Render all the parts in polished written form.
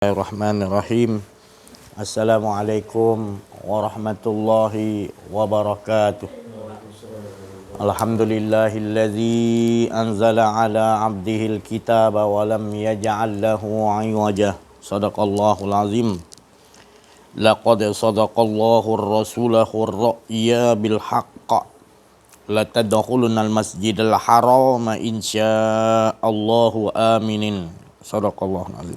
Bismillahirrahmanirrahim. Assalamualaikum warahmatullahi wabarakatuh. Alhamdulillahillazi anzala ala abdihil kitaba wa lam yaj'al lahu 'iwaja. Shadaqallahul azim. Laqad sadaqallahu ar-rasulahu ar-ra'ya bil haqq. La tadkhulunal masjidal harama insyaallahu aminin. Shadaqallahul azim.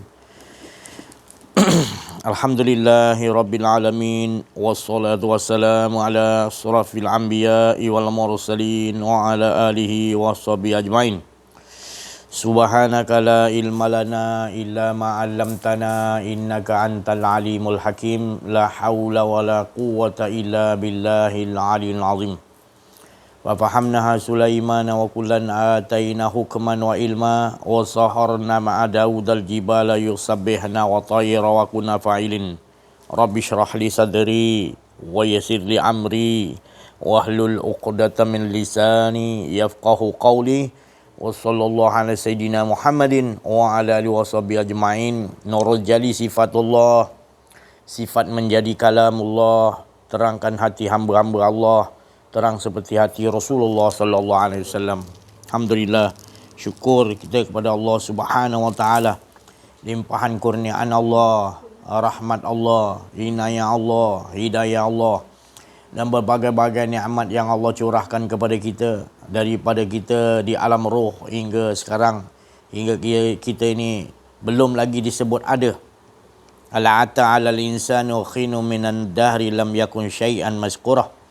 Alhamdulillahi rabbil alamin. Wassalatu wassalamu ala asrafil anbiya'i wal mursalin wa ala alihi washabihi ajmain. Subhanaka la ilma lana illa ma 'allamtana innaka antal alimul hakim. La haula wala quwwata illa billahil aliyil azim. Wa fahamnaha Sulaiman wa kullan ataina hukman wa ilma wa saharna ma'a Daudal jibala yusabbihna wa tayra wa kunna fa'ilin. Rabbi shrah li sadri wa yassir li amri wahlul 'uqdatam min lisani yafqahu qawli. Wa sallallahu ala sayidina Muhammadin wa ala alihi washabihi ajmain. Nurul jali sifatullah, sifat menjadi kalamullah, terangkan hati hamba-hamba Allah, terang seperti hati Rasulullah sallallahu alaihi wasallam. Alhamdulillah, syukur kita kepada Allah Subhanahu wa taala, limpahan kurniaan Allah, rahmat Allah, inayah Allah, hidayah Allah, dan berbagai-bagai nikmat yang Allah curahkan kepada kita, daripada kita di alam roh hingga sekarang, hingga kita ini belum lagi disebut ada. Al'ata 'alal insanu khinu minan dahri lam yakun syai'an mazkurah.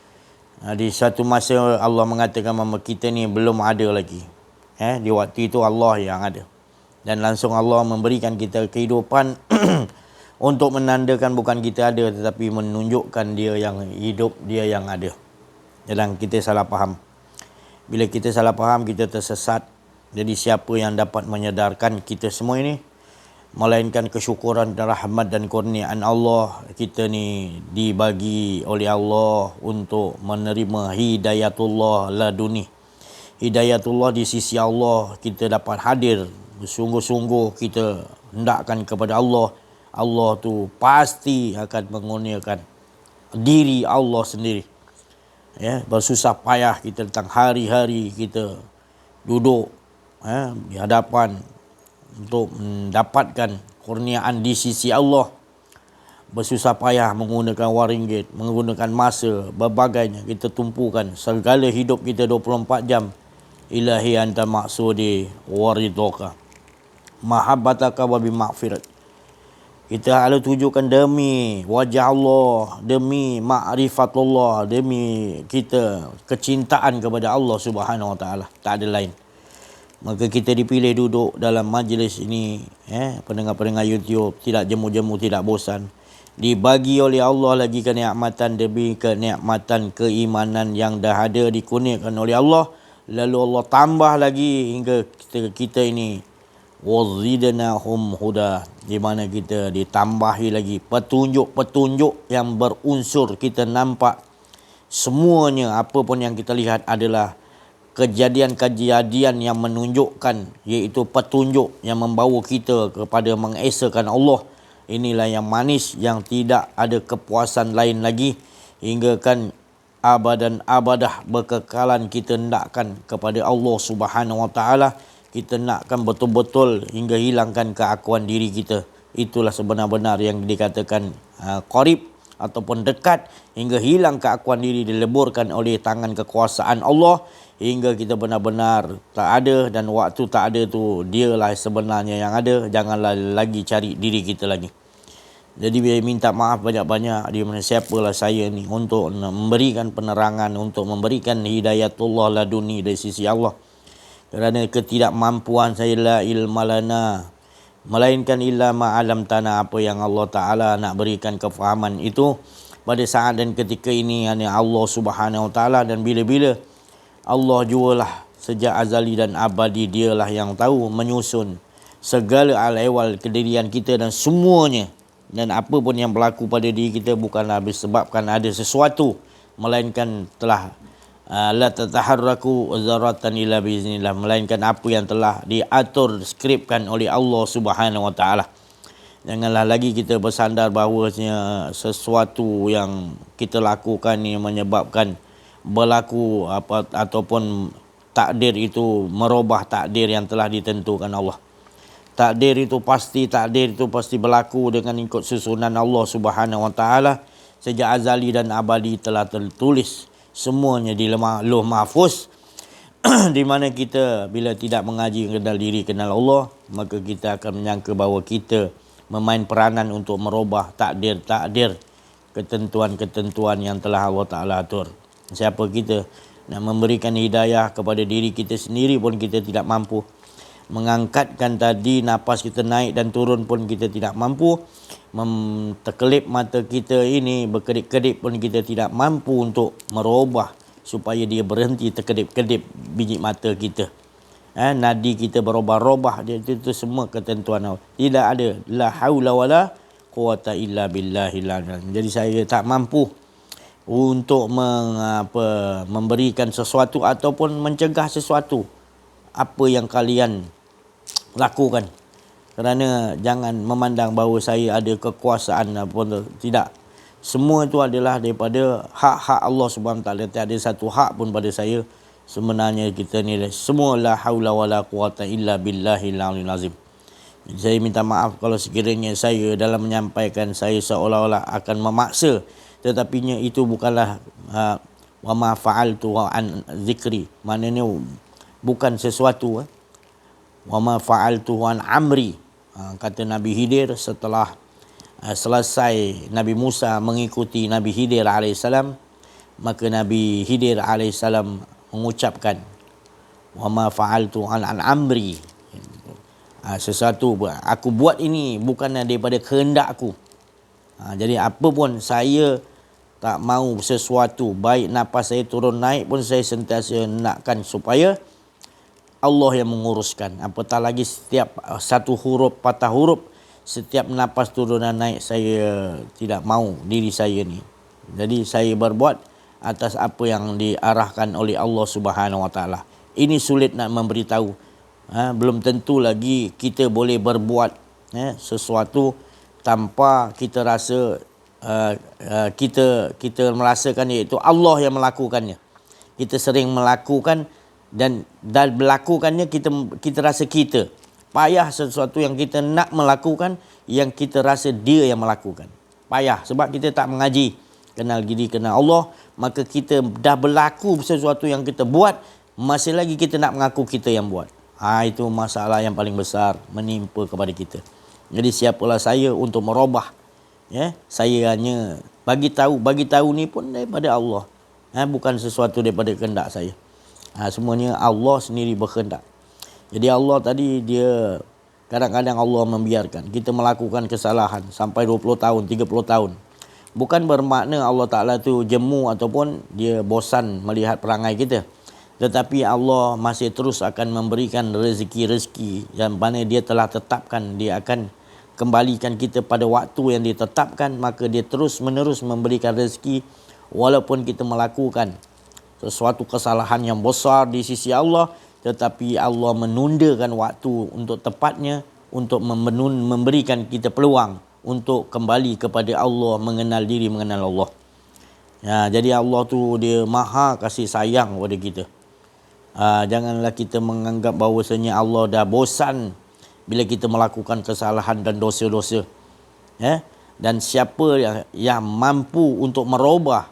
Di satu masa Allah mengatakan bahawa kita ni belum ada lagi. Di waktu itu Allah yang ada. Dan langsung Allah memberikan kita kehidupan untuk menandakan bukan kita ada, tetapi menunjukkan dia yang hidup, dia yang ada. Dan kita salah faham. Bila kita salah faham, kita tersesat. Jadi siapa yang dapat menyadarkan kita semua ini? Melainkan kesyukuran dan rahmat dan kurniaan Allah, kita ni dibagi oleh Allah untuk menerima hidayatullah laduni. Hidayatullah di sisi Allah, kita dapat hadir bersungguh-sungguh kita hendakkan kepada Allah. Allah tu pasti akan mengurniakan diri Allah sendiri. Bersusah payah kita tentang hari-hari kita duduk di hadapan untuk mendapatkan kurniaan di sisi Allah. Bersusah payah menggunakan wang ringgit, menggunakan masa, berbagainya kita tumpukan segala hidup kita 24 jam. Ilahi anta maksudi waridhoka mahabbataka wa bimaghfirat. Kita harus tujukan demi wajah Allah, demi ma'rifatullah, demi kita kecintaan kepada Allah Subhanahu wa taala, tak ada lain. Maka kita dipilih duduk dalam majlis ini, pendengar-pendengar YouTube, tidak jemu-jemu, tidak bosan. Dibagi oleh Allah lagi kenikmatan demi kenikmatan keimanan yang dah ada dikurniakan oleh Allah. Lalu Allah tambah lagi hingga kita ini wazidnahum huda, di mana kita ditambahi lagi petunjuk-petunjuk yang berunsur. Kita nampak semuanya, apa pun yang kita lihat adalah kejadian-kejadian yang menunjukkan, iaitu petunjuk yang membawa kita kepada mengesakan Allah. Inilah yang manis, yang tidak ada kepuasan lain lagi, hingga kan abadan abadah berkekalan kita hendakkan kepada Allah Subhanahu wa taala. Kita nakkan betul-betul hingga hilangkan keakuan diri kita. Itulah sebenar-benar yang dikatakan qarib ataupun dekat, hingga hilang keakuan diri, dileburkan oleh tangan kekuasaan Allah, hingga kita benar-benar tak ada, dan waktu tak ada tu dialah sebenarnya yang ada. Janganlah lagi cari diri kita lagi. Jadi dia minta maaf banyak-banyak, dia mana siapalah saya ni untuk memberikan penerangan, untuk memberikan hidayatullah laduni dari sisi Allah. Kerana ketidakmampuan saya, la ilma lana melainkan illa ma'alam tanah, apa yang Allah Ta'ala nak berikan kefahaman itu pada saat dan ketika ini hanya Allah Subhanahu Wa Ta'ala. Dan bila-bila Allah jualah sejak azali dan abadi, dialah yang tahu menyusun segala al-ehwal kedirian kita dan semuanya. Dan apa pun yang berlaku pada diri kita bukanlah disebabkan ada sesuatu, melainkan telah la tataharraku zaratan illa biiznillah, melainkan apa yang telah diatur, skripkan oleh Allah Subhanahu wa taala. Janganlah lagi kita bersandar bahawasanya sesuatu yang kita lakukan ni menyebabkan berlaku apa ataupun takdir itu merubah takdir yang telah ditentukan Allah. Takdir itu pasti berlaku dengan ikut susunan Allah Subhanahu Wa Taala. Sejak azali dan abadi telah tertulis semuanya di Lauh Mahfuz. Di mana kita bila tidak mengaji kenal diri kenal Allah, maka kita akan menyangka bahawa kita memain peranan untuk merubah takdir-takdir, ketentuan-ketentuan yang telah Allah Ta'ala atur. Siapa kita nak memberikan hidayah kepada diri kita sendiri pun kita tidak mampu. Mengangkatkan tadi nafas kita naik dan turun pun kita tidak mampu. Terkelip mata kita ini berkedip-kedip pun kita tidak mampu untuk merubah supaya dia berhenti terkedip-kedip biji mata kita. Nadi kita berubah-ubah, itu semua ketentuan Allah. Tidak ada la haula wala quwata illa billahil azim. Jadi saya tak mampu untuk memberikan sesuatu ataupun mencegah sesuatu apa yang kalian lakukan. Kerana jangan memandang bahawa saya ada kekuasaan apa, tidak. Semua itu adalah daripada hak-hak Allah Subhanahu Taala. Tidak ada satu hak pun pada saya. Sebenarnya kita ni semua la haula wala quwata illa billahil aliyil azim. Saya minta maaf kalau sekiranya saya dalam menyampaikan saya seolah-olah akan memaksa, tetapinya itu bukanlah wa ma fa'altu an zikri. Maknanya bukan sesuatu wa ma fa'altu an amri. Kata Nabi Khidir setelah selesai Nabi Musa mengikuti Nabi Khidir alaihissalam, maka Nabi Khidir alaihissalam mengucapkan wa ma fa'altu an amri. Sesuatu aku buat ini bukan daripada kehendak aku. Jadi apa pun saya tak mau sesuatu, baik nafas saya turun naik pun saya sentiasa nakkan supaya Allah yang menguruskan. Apatah lagi setiap satu huruf, patah huruf, setiap nafas turun dan naik saya tidak mau diri saya ni. Jadi saya berbuat atas apa yang diarahkan oleh Allah Subhanahu Wa Taala. Ini sulit nak memberitahu. Belum tentu lagi kita boleh berbuat sesuatu tanpa kita rasa kita merasakan iaitu Allah yang melakukannya. Kita sering melakukan dan melakukannya kita rasa kita payah sesuatu yang kita nak melakukan yang kita rasa dia yang melakukan. Payah sebab kita tak mengaji kenal diri kenal Allah, maka kita dah berlaku sesuatu yang kita buat, masih lagi kita nak mengaku kita yang buat. Itu masalah yang paling besar menimpa kepada kita. Jadi siapalah saya untuk merubah. Saya hanya bagi tahu ni pun daripada Allah. Bukan sesuatu daripada kehendak saya. Semuanya Allah sendiri berkehendak. Jadi Allah tadi dia kadang-kadang Allah membiarkan kita melakukan kesalahan sampai 20 tahun, 30 tahun. Bukan bermakna Allah Ta'ala tu jemu ataupun dia bosan melihat perangai kita. Tetapi Allah masih terus akan memberikan rezeki-rezeki yang mana dia telah tetapkan. Dia akan kembalikan kita pada waktu yang ditetapkan. Maka dia terus menerus memberikan rezeki walaupun kita melakukan sesuatu kesalahan yang besar di sisi Allah. Tetapi Allah menundakan waktu untuk tepatnya untuk memberikan kita peluang untuk kembali kepada Allah, mengenal diri, mengenal Allah. Jadi Allah tu dia maha kasih sayang kepada kita. Janganlah kita menganggap bahawasanya Allah dah bosan bila kita melakukan kesalahan dan dosa-dosa. Dan siapa yang mampu untuk merubah,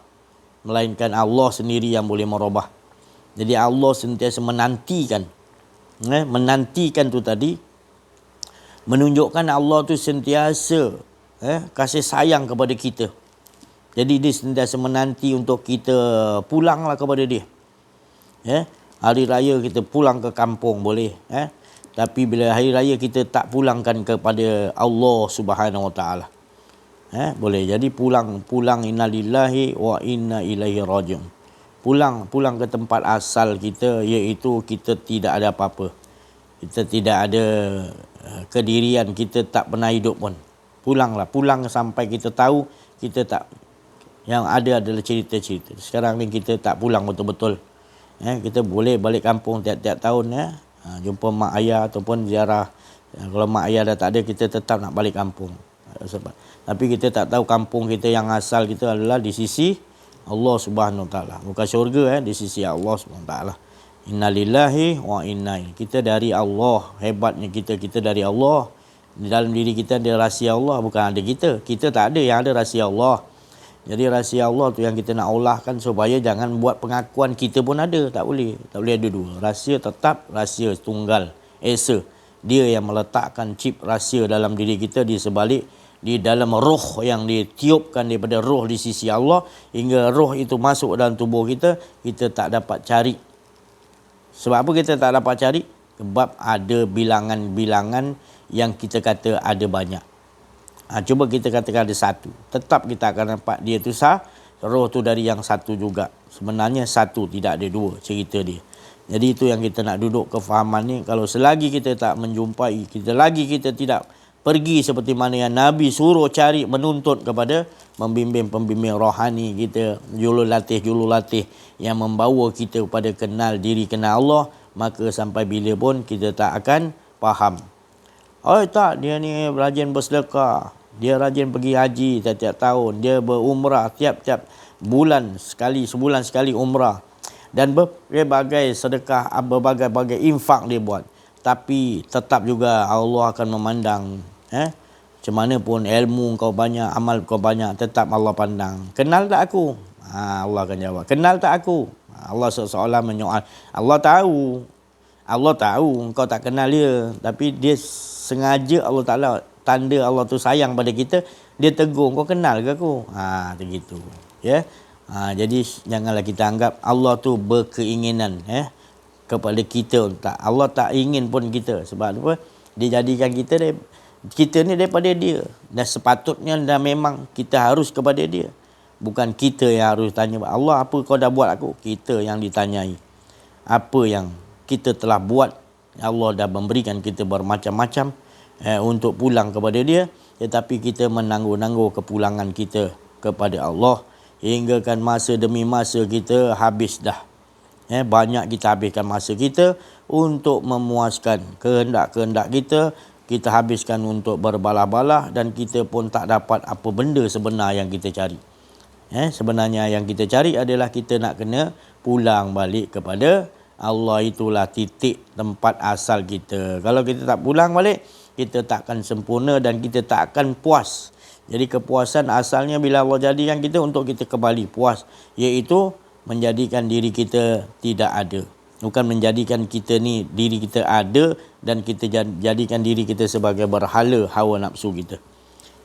melainkan Allah sendiri yang boleh merubah. Jadi Allah sentiasa menantikan. Menantikan tu tadi menunjukkan Allah tu sentiasa kasih sayang kepada kita. Jadi dia sentiasa menanti untuk kita pulanglah kepada dia. Hari raya kita pulang ke kampung boleh. Tapi bila hari raya kita tak pulangkan kepada Allah Subhanahu Wa Taala. Boleh. Jadi pulang innalillahi wa inna ilaihi rajiun. Pulang ke tempat asal kita, iaitu kita tidak ada apa-apa. Kita tidak ada kedirian, kita tak pernah hidup pun. Pulang sampai kita tahu kita tak, yang ada adalah cerita-cerita. Sekarang ni kita tak pulang betul-betul. Kita boleh balik kampung tiap-tiap tahun, jumpa mak ayah ataupun ziarah Kalau mak ayah dah tak ada, kita tetap nak balik kampung. Sebab tapi kita tak tahu kampung kita yang asal kita adalah di sisi Allah Subhanahu Wa Taala. Bukan syurga, di sisi Allah Subhanahu Wa Taala. Innalillahi wa inna ilaihi. Kita dari Allah. Hebatnya kita dari Allah. Di dalam diri kita ada rahsia Allah, bukan ada kita. Kita tak ada, yang ada rahsia Allah. Jadi rahsia Allah tu yang kita nak olahkan supaya jangan buat pengakuan kita pun ada. Tak boleh. Tak boleh ada dua. Rahsia tetap rahsia tunggal. Esa. Dia yang meletakkan chip rahsia dalam diri kita di sebalik, di dalam roh yang ditiupkan daripada roh di sisi Allah, hingga roh itu masuk dalam tubuh kita, kita tak dapat cari. Sebab apa kita tak dapat cari? Sebab ada bilangan-bilangan yang kita kata ada banyak. Cuba kita katakan ada satu. Tetap kita akan nampak dia tu sah. Roh tu dari yang satu juga. Sebenarnya satu, tidak ada dua cerita dia. Jadi itu yang kita nak duduk kefahaman ni. Kalau selagi kita tak menjumpai, kita tidak pergi seperti mana yang Nabi suruh cari, menuntut kepada pembimbing-pembimbing rohani kita, jurulatih yang membawa kita kepada kenal diri, kenal Allah, maka sampai bila pun kita tak akan faham. Oh tak, dia ni rajin bersedekah, dia rajin pergi haji setiap tahun, dia berumrah tiap-tiap bulan sekali, sebulan sekali umrah, dan berbagai sedekah, berbagai-bagai infak dia buat. Tapi tetap juga Allah akan memandang. Macam mana pun ilmu kau banyak, amal kau banyak, tetap Allah pandang. Kenal tak aku? Allah akan jawab. Kenal tak aku? Allah seolah-olah menyoal. Allah tahu kau tak kenal dia. Tapi dia sengaja, Allah Ta'ala, tanda Allah tu sayang pada kita, dia tegur, kau kenal ke aku? Begitu. Ya. Jadi janganlah kita anggap Allah tu berkeinginan kepada kita. Allah tak ingin pun kita. Sebab apa? Dia jadikan kita ni daripada dia. Dan sepatutnya dah memang kita harus kepada dia. Bukan kita yang harus tanya, Allah apa kau dah buat aku? Kita yang ditanyai. Apa yang kita telah buat? Allah dah memberikan kita bermacam-macam untuk pulang kepada dia. Tetapi kita menangguh-nangguh kepulangan kita kepada Allah. Hingga kan masa demi masa kita habis dah. Banyak kita habiskan masa kita untuk memuaskan kehendak-kehendak kita. Kita habiskan untuk berbalah-balah dan kita pun tak dapat apa benda sebenar yang kita cari. Sebenarnya yang kita cari adalah kita nak kena pulang balik kepada Allah. Itulah titik tempat asal kita. Kalau kita tak pulang balik, kita tak akan sempurna dan kita tak akan puas. Jadi kepuasan asalnya bila Allah jadikan kita untuk kita kembali puas, iaitu menjadikan diri kita tidak ada. Bukan menjadikan kita ni diri kita ada dan kita jadikan diri kita sebagai berhala hawa nafsu kita.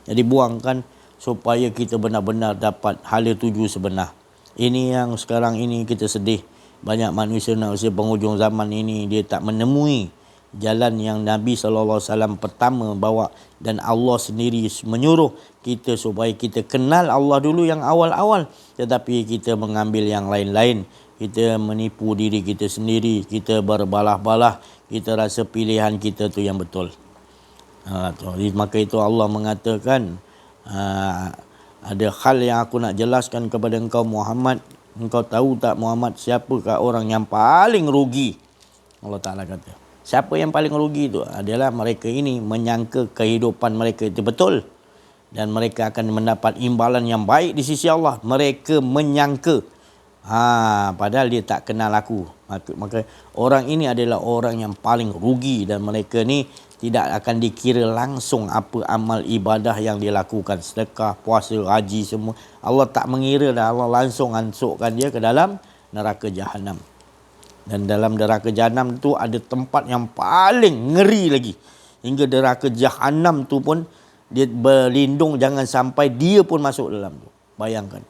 Jadi buangkan supaya kita benar-benar dapat hala tuju sebenar. Ini yang sekarang ini kita sedih. Banyak manusia penghujung zaman ini dia tak menemui jalan yang Nabi SAW pertama bawa, dan Allah sendiri menyuruh kita supaya kita kenal Allah dulu yang awal-awal, tetapi kita mengambil yang lain-lain. Kita menipu diri kita sendiri, kita berbalah-balah, kita rasa pilihan kita tu yang betul. Maka itu Allah mengatakan, ada hal yang aku nak jelaskan kepada engkau Muhammad. Engkau tahu tak Muhammad, siapakah orang yang paling rugi? Allah Ta'ala kata, siapa yang paling rugi itu? Adalah mereka ini menyangka kehidupan mereka itu betul. Dan mereka akan mendapat imbalan yang baik di sisi Allah. Mereka menyangka. Padahal dia tak kenal aku. Maka orang ini adalah orang yang paling rugi. Dan mereka ni tidak akan dikira langsung apa amal ibadah yang dia lakukan. Sedekah, puasa, haji semua. Allah tak mengira dah. Allah langsung hancurkan dia ke dalam neraka jahanam. Dan dalam neraka jahanam tu ada tempat yang paling ngeri lagi. Hingga neraka jahanam tu pun dia berlindung jangan sampai dia pun masuk dalam tu. Bayangkan.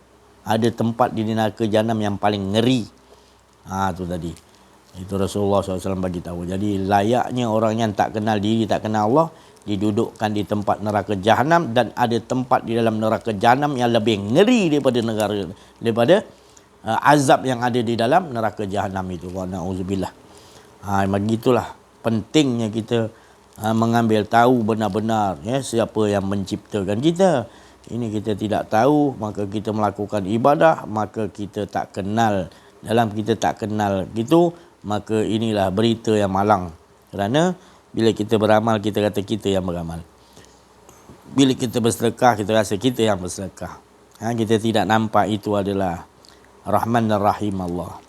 Ada tempat di neraka jahanam yang paling ngeri. Tu tadi. Itu Rasulullah SAW bagi tahu. Jadi layaknya orang yang tak kenal diri, tak kenal Allah, didudukkan di tempat neraka jahanam, dan ada tempat di dalam neraka jahanam yang lebih ngeri daripada azab yang ada di dalam neraka jahanam itu. Wa na'udzubillah. Begitulah pentingnya kita mengambil tahu benar-benar siapa yang menciptakan kita. Ini kita tidak tahu, maka kita melakukan ibadah, maka kita tak kenal. Dalam kita tak kenal gitu, maka inilah berita yang malang. Kerana Bila kita beramal, kita kata kita yang beramal. Bila kita bersedekah, kita rasa kita yang bersedekah. Kita tidak nampak itu adalah Rahman dan Rahim Allah.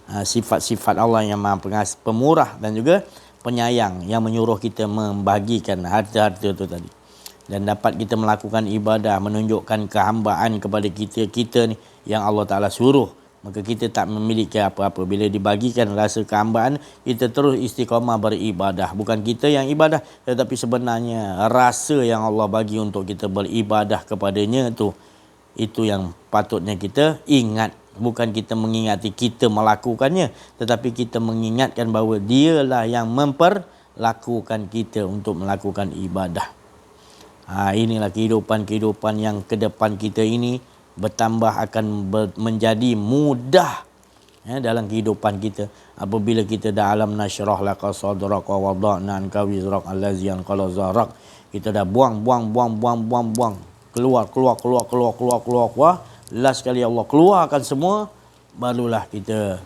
Sifat-sifat Allah yang Maha Pemurah dan juga penyayang, yang menyuruh kita membagikan harta-harta itu tadi. Dan dapat kita melakukan ibadah, menunjukkan kehambaan kepada kita ni yang Allah Ta'ala suruh. Maka kita tak memiliki apa-apa. Bila dibagikan rasa kehambaan, kita terus istiqamah beribadah. Bukan kita yang ibadah, tetapi sebenarnya rasa yang Allah bagi untuk kita beribadah kepadanya itu yang patutnya kita ingat. Bukan kita mengingati kita melakukannya, tetapi kita mengingatkan bahawa dialah yang memperlakukan kita untuk melakukan ibadah. Inilah kehidupan yang ke depan kita ini bertambah akan menjadi mudah dalam kehidupan kita apabila kita dah alam nasyrah laka sadrak wa wada'na anka wizrak allazi anqala zahrak. Kita dah buang keluar. Last sekali Allah keluarkan semua, barulah kita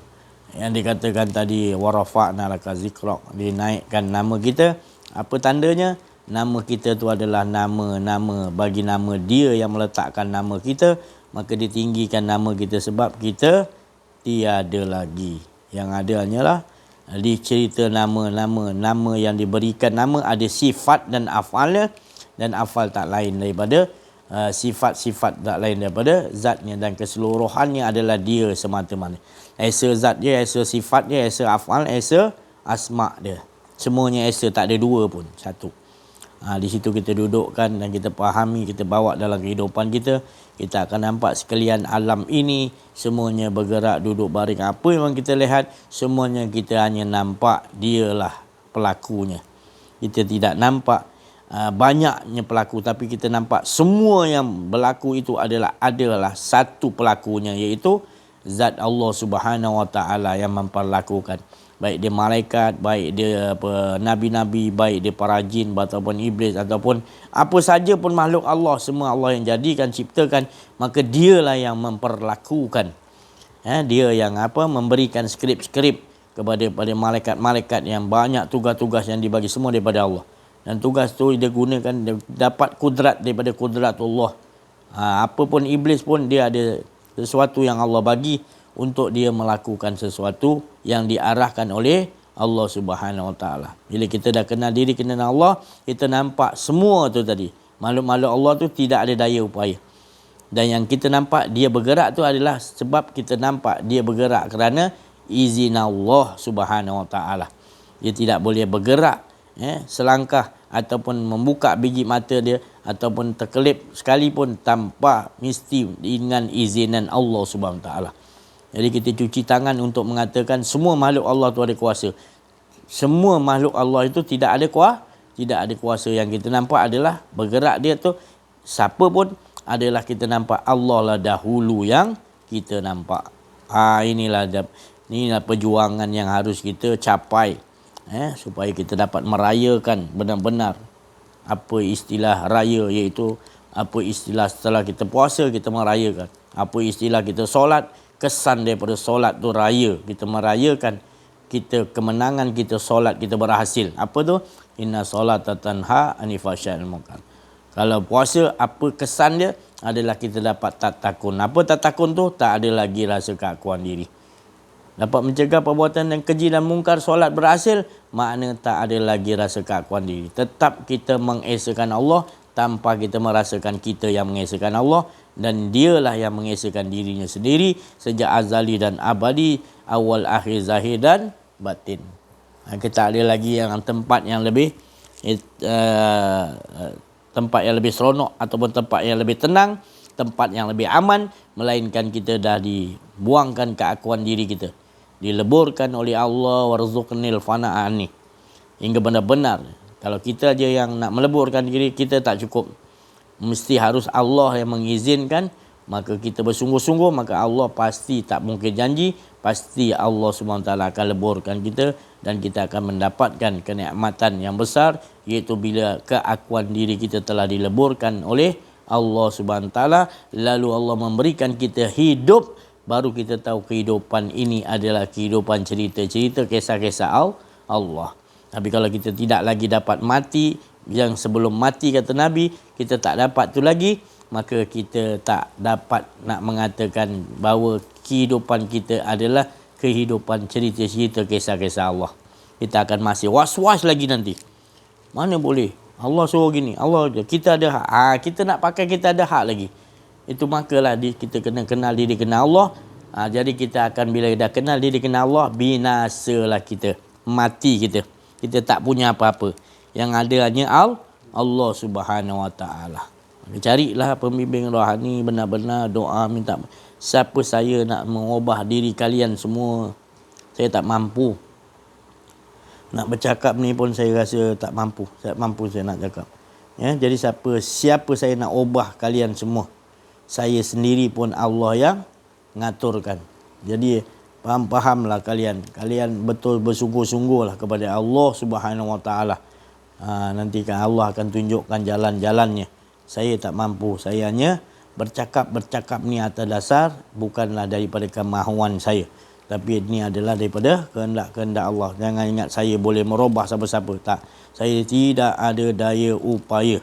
yang dikatakan tadi warafa'na laka zikrak, dinaikkan nama kita. Apa tandanya? Nama kita tu adalah nama bagi nama Dia yang meletakkan nama kita, maka ditinggikan nama kita sebab kita tiada lagi. Yang ada hanyalah dicerita nama yang diberikan nama ada sifat dan afalnya, dan afal tak lain daripada sifat-sifat tak lain daripada zatnya, dan keseluruhannya adalah Dia semata-mata. Esa zat dia, esa sifat dia, esa afal, esa asma dia. Semuanya esa, tak ada dua pun, satu. Di situ kita dudukkan dan kita fahami, kita bawa dalam kehidupan kita. Kita akan nampak sekalian alam ini semuanya bergerak, duduk baring. Apa yang kita lihat, semuanya kita hanya nampak dialah pelakunya. Kita tidak nampak banyaknya pelaku, tapi kita nampak semua yang berlaku itu adalah satu pelakunya, iaitu zat Allah Subhanahu Wa Taala yang memperlakukan. Baik dia malaikat, baik dia nabi-nabi, baik dia para jin ataupun iblis ataupun apa saja pun makhluk Allah, semua Allah yang jadikan, ciptakan, maka dialah yang memperlakukan. Dia yang memberikan skrip-skrip kepada malaikat-malaikat yang banyak tugas-tugas yang dibagi, semua daripada Allah. Dan tugas tu dia gunakan, dia dapat kudrat daripada kudrat Allah. Apa pun iblis pun dia ada sesuatu yang Allah bagi untuk dia melakukan sesuatu yang diarahkan oleh Allah Subhanahu Wa Taala. Bila kita dah kenal diri, kenal Allah, kita nampak semua tu tadi. Makhluk-makhluk Allah tu tidak ada daya upaya. Dan yang kita nampak dia bergerak tu adalah sebab kita nampak dia bergerak kerana izin Allah Subhanahu Wa Taala. Dia tidak boleh bergerak selangkah ataupun membuka biji mata dia ataupun terkelip sekalipun tanpa mesti dengan izinan Allah Subhanahu Wa Taala. Jadi kita cuci tangan untuk mengatakan semua makhluk Allah tu ada kuasa. Semua makhluk Allah itu tidak ada kuasa. Yang kita nampak adalah bergerak dia tu, siapa pun adalah kita nampak Allah lah dahulu yang kita nampak. Inilah perjuangan yang harus kita capai supaya kita dapat merayakan benar-benar apa istilah raya, iaitu apa istilah setelah kita puasa kita merayakan. Apa istilah kita solat, kesan daripada solat tu raya. Kita merayakan kita kemenangan kita solat, kita berhasil. Apa tu? Inna solata tanha anil fahsya'i wal munkar. Kalau puasa, apa kesan dia? Adalah kita dapat tak takun. Apa tak takun tu? Tak ada lagi rasa keakuan diri. Dapat mencegah perbuatan yang keji dan mungkar, solat berhasil, makna tak ada lagi rasa keakuan diri. Tetap kita mengesakan Allah tanpa kita merasakan kita yang mengesakan Allah, dan dialah yang mengesakan dirinya sendiri sejak azali dan abadi, awal akhir zahir dan batin. Kita ada lagi yang tempat yang lebih seronok ataupun tempat yang lebih tenang, tempat yang lebih aman, melainkan kita dah dibuangkan keakuan diri kita, dileburkan oleh Allah, warzuqnil fana'ani, hingga benar-benar kalau kita aja yang nak meleburkan diri kita tak cukup, mesti harus Allah yang mengizinkan. Maka kita bersungguh-sungguh, maka Allah pasti tak mungkin janji, pasti Allah SWT akan leburkan kita dan kita akan mendapatkan kenikmatan yang besar, iaitu bila keakuan diri kita telah dileburkan oleh Allah SWT, lalu Allah memberikan kita hidup, baru kita tahu kehidupan ini adalah kehidupan cerita-cerita, kisah-kisah Allah. Tapi kalau kita tidak lagi dapat mati, yang sebelum mati kata Nabi, kita tak dapat tu lagi, maka kita tak dapat nak mengatakan bahawa kehidupan kita adalah kehidupan cerita-cerita kisah-kisah Allah. Kita akan masih was-was lagi nanti. Mana boleh? Allah suruh gini, kita ada hak. Kita nak pakai, kita ada hak lagi. Itu makalah kita kena kenal diri, kenal Allah. Jadi kita akan, bila dah kenal diri, kenal Allah, binasalah kita, mati kita. Kita tak punya apa-apa. Yang ada hanya Allah Subhanahu Wa Taala. Carilah pembimbing rohani, benar-benar doa minta. Siapa saya nak mengubah diri kalian semua? Saya tak mampu. Nak bercakap ni pun saya rasa tak mampu. Tak mampu saya nak cakap. Ya, jadi siapa saya nak ubah kalian semua? Saya sendiri pun Allah yang ngaturkan. Jadi faham-fahamlah kalian. Kalian betul bersungguh-sungguhlah kepada Allah Subhanahu Wa Taala. Nanti kan Allah akan tunjukkan jalan-jalannya. Saya tak mampu. Saya hanya bercakap ni atas dasar bukanlah daripada kemahuan saya. Tapi ini adalah daripada kehendak-kehendak Allah. Jangan ingat saya boleh merubah siapa-siapa. Tak. Saya tidak ada daya upaya.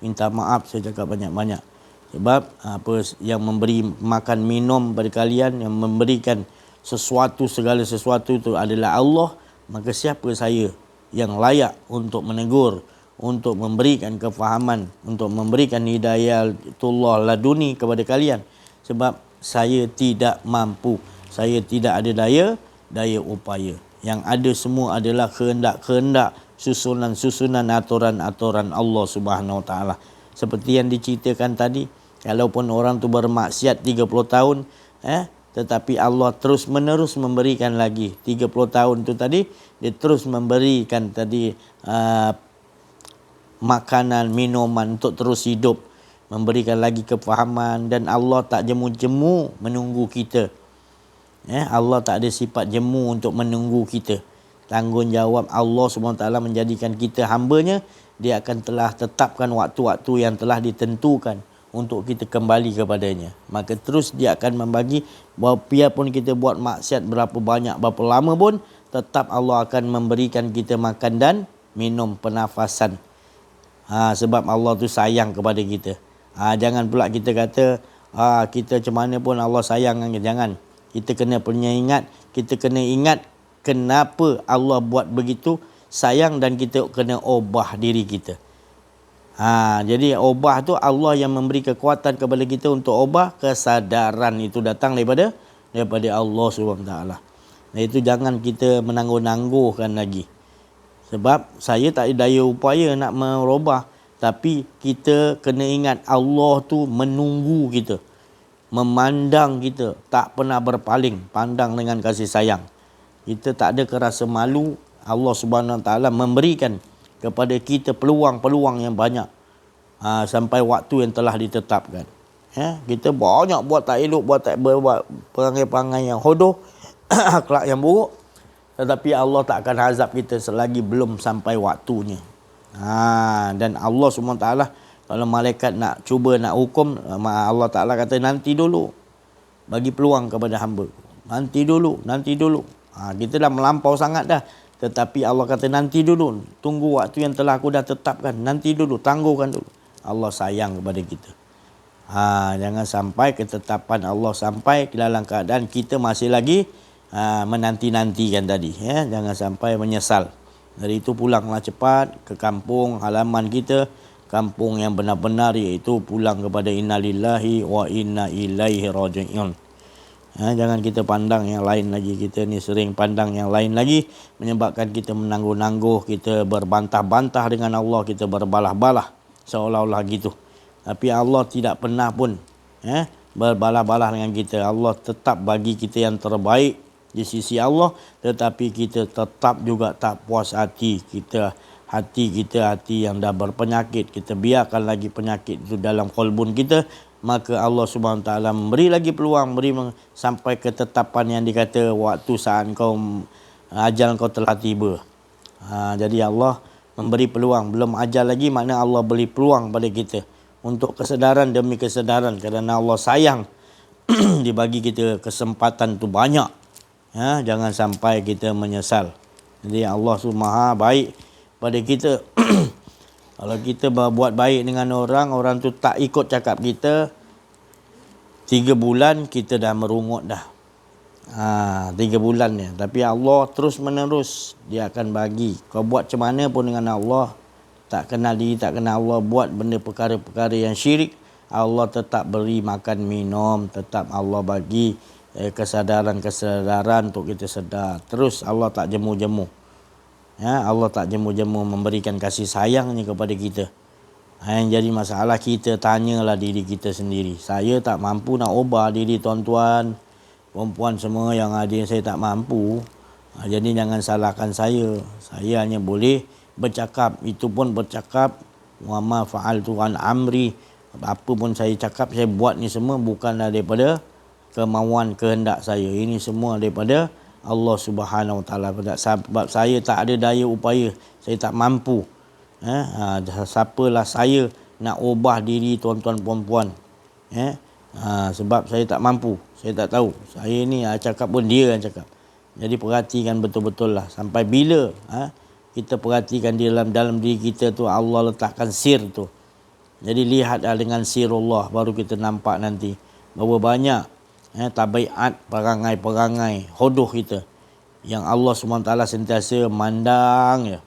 Minta maaf saya cakap banyak-banyak. Sebab apa yang memberi makan minum pada kalian, yang memberikan segala sesuatu itu adalah Allah. Maka siapa saya yang layak untuk menegur, untuk memberikan kefahaman, untuk memberikan hidayatullah laduni kepada kalian. Sebab saya tidak mampu. Saya tidak ada daya upaya. Yang ada semua adalah kehendak-kehendak, susunan-susunan aturan-aturan Allah Subhanahu Wa Taala. Seperti yang diceritakan tadi, kalaupun orang tu bermaksiat 30 tahun, tetapi Allah terus menerus memberikan lagi 30 tahun tu tadi, dia terus memberikan tadi makanan, minuman untuk terus hidup, memberikan lagi kefahaman, dan Allah tak jemu-jemu menunggu kita. Allah tak ada sifat jemu untuk menunggu kita. Tanggungjawab Allah SWT menjadikan kita hamba-Nya, dia akan telah tetapkan waktu-waktu yang telah ditentukan untuk kita kembali kepadanya. Maka terus dia akan membagi, biarpun kita buat maksiat berapa banyak, berapa lama pun, tetap Allah akan memberikan kita makan dan minum, pernafasan. Sebab Allah tu sayang kepada kita. Jangan pula kita kata kita macam mana pun Allah sayang. Jangan. Kita kena ingat, kenapa Allah buat begitu, sayang, dan kita kena ubah diri kita. Jadi ubah tu Allah yang memberi kekuatan kepada kita untuk ubah. Kesadaran itu datang daripada Allah SWT. Itu jangan kita menangguh-nangguhkan lagi. Sebab saya tak ada daya upaya nak merubah. Tapi kita kena ingat Allah tu menunggu kita, memandang kita, tak pernah berpaling, pandang dengan kasih sayang. Kita tak ada kerasa malu. Allah Subhanahu Wa Taala memberikan kepada kita peluang-peluang yang banyak, sampai waktu yang telah ditetapkan. Kita banyak buat tak elok, buat perangai-perangai yang hodoh, akhlak yang buruk, tetapi Allah tak akan azab kita selagi belum sampai waktunya. Dan Allah SWT, kalau malaikat nak cuba nak hukum, Allah Ta'ala kata nanti dulu, bagi peluang kepada hamba. Nanti dulu. Kita dah melampau sangat dah. Tetapi Allah kata nanti dulu, tunggu waktu yang telah aku dah tetapkan. Nanti dulu, tangguhkan dulu. Allah sayang kepada kita. Jangan sampai ketetapan Allah sampai dalam keadaan kita masih lagi menanti-nantikan tadi. Jangan sampai menyesal. Dari itu pulanglah cepat ke kampung halaman kita, kampung yang benar-benar, iaitu pulang kepada innalillahi wa inna ilaihi raji'un. Jangan kita pandang yang lain lagi. Kita ni sering pandang yang lain lagi, menyebabkan kita menangguh-nangguh, kita berbantah-bantah dengan Allah, kita berbalah-balah seolah-olah gitu. Tapi Allah tidak pernah pun berbalah-balah dengan kita. Allah tetap bagi kita yang terbaik di sisi Allah, tetapi kita tetap juga tak puas hati. Hati kita hati yang dah berpenyakit, kita biarkan lagi penyakit itu dalam qalbun kita, maka Allah Subhanahu Taala memberi lagi peluang, sampai ketetapan yang dikata waktu saat ajal kau telah tiba. Jadi Allah memberi peluang, belum ajal lagi, makna Allah beri peluang pada kita untuk kesedaran demi kesedaran, kerana Allah sayang dibagi kita kesempatan tu banyak. Jangan sampai kita menyesal. Jadi Allah tu maha baik pada kita. Kalau kita berbuat baik dengan orang, orang tu tak ikut cakap kita, 3 bulan kita dah merungut dah. 3 bulan ni. Tapi Allah terus menerus dia akan bagi. Kau buat macam mana pun dengan Allah, tak kenal diri, tak kenal Allah, buat benda perkara-perkara yang syirik, Allah tetap beri makan minum, tetap Allah bagi kesadaran untuk kita sedar. Terus Allah tak jemu-jemu. Allah tak jemu-jemu memberikan kasih sayangnya kepada kita. Yang jadi masalah, kita tanyalah diri kita sendiri. Saya tak mampu nak ubah diri tuan-tuan, perempuan semua yang ada, saya tak mampu. Jadi jangan salahkan saya. Saya hanya boleh bercakap. Itu pun bercakap, wa ma fa'altu an amri. Apa pun saya cakap, saya buat ni semua bukanlah daripada kemauan, kehendak saya. Ini semua daripada Allah Subhanahu Wa Taala. Sebab saya tak ada daya upaya, saya tak mampu. Siapalah saya nak ubah diri tuan-tuan puan-puan. Sebab saya tak mampu, saya tak tahu. Saya ni cakap pun dia yang cakap. Jadi perhatikan betul-betul lah. Sampai bila kita perhatikan di dalam diri kita tu Allah letakkan sir tu. Jadi lihatlah dengan sirullah, baru kita nampak nanti berapa banyak tabiat perangai-perangai hodoh kita yang Allah SWT sentiasa mandang ya.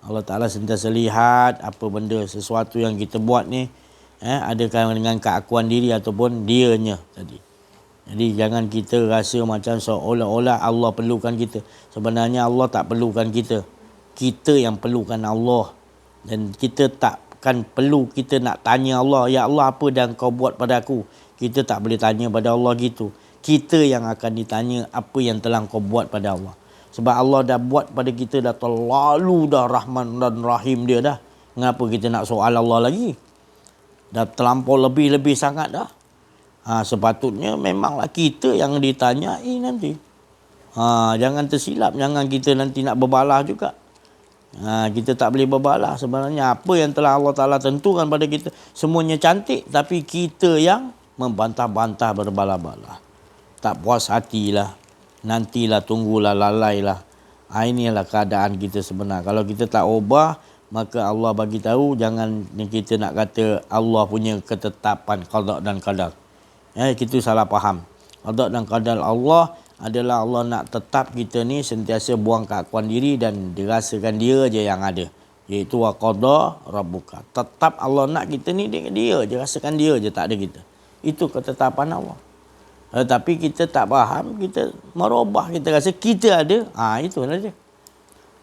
Allah Ta'ala sentiasa lihat apa benda sesuatu yang kita buat ni adakah dengan keakuan diri ataupun dianya tadi. Jadi jangan kita rasa macam seolah-olah Allah perlukan kita. Sebenarnya Allah tak perlukan kita. Kita yang perlukan Allah. Dan kita takkan perlu kita nak tanya Allah, ya Allah apa yang kau buat pada aku. Kita tak boleh tanya pada Allah gitu. Kita yang akan ditanya apa yang telah kau buat pada Allah. Sebab Allah dah buat pada kita dah terlalu dah Rahman dan Rahim dia dah. Mengapa kita nak soal Allah lagi? Dah terlampau lebih-lebih sangat dah. Sepatutnya memanglah kita yang ditanyai nanti. Jangan tersilap, jangan kita nanti nak berbalah juga. Kita tak boleh berbalah. Sebenarnya apa yang telah Allah Ta'ala tentukan pada kita, semuanya cantik. Tapi kita yang membantah-bantah berbalah-balah. Tak puas hatilah. Nantilah, tunggulah, lalailah. Inilah keadaan kita sebenar. Kalau kita tak ubah, maka Allah bagi tahu jangan kita nak kata Allah punya ketetapan qada dan qadar. Kita salah faham. Qada dan qadar Allah adalah Allah nak tetap kita ni sentiasa buang keakuan diri dan dirasakan dia je yang ada. Iaitu wa qada rabbuka. Tetap Allah nak kita ni dia je, rasakan dia je, tak ada kita. Itu ketetapan Allah. Tapi kita tak faham, kita merubah, kita rasa kita ada. Itulah dia.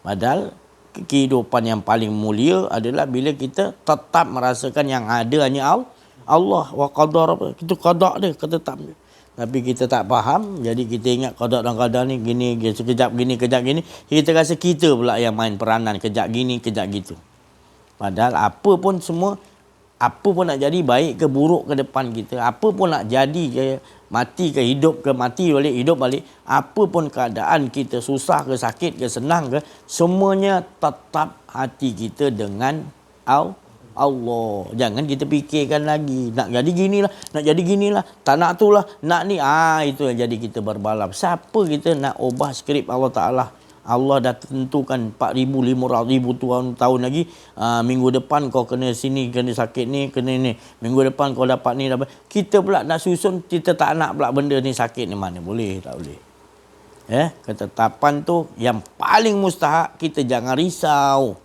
Padahal kehidupan yang paling mulia adalah bila kita tetap merasakan yang ada hanya Allah. Wa qadar, itu qada dia, ketetapan dia. Tapi kita tak faham, jadi kita ingat qada dan qadar ni gini, sekejap gini, kejap gini. Kita rasa kita pula yang main peranan, kejap gini, kejap gitu. Padahal apa pun semua, apa pun nak jadi, baik ke buruk ke depan kita, apa pun nak jadi ke mati ke hidup ke mati balik, hidup balik, apa pun keadaan kita, susah ke sakit ke senang ke, semuanya tetap hati kita dengan Allah. Jangan kita fikirkan lagi, nak jadi ginilah, nak jadi ginilah, tak nak tu lah, nak ni. Itu yang jadi kita berbalap. Siapa kita nak ubah skrip Allah Ta'ala? Allah dah tentukan 4,000-500,000 tahun lagi. Minggu depan kau kena sini, kena sakit ni, kena ni. Minggu depan kau dapat ni, dapat. Kita pula nak susun, kita tak nak pula benda ni sakit ni. Mana boleh, tak boleh. Ketetapan tu yang paling mustahak, kita jangan risau.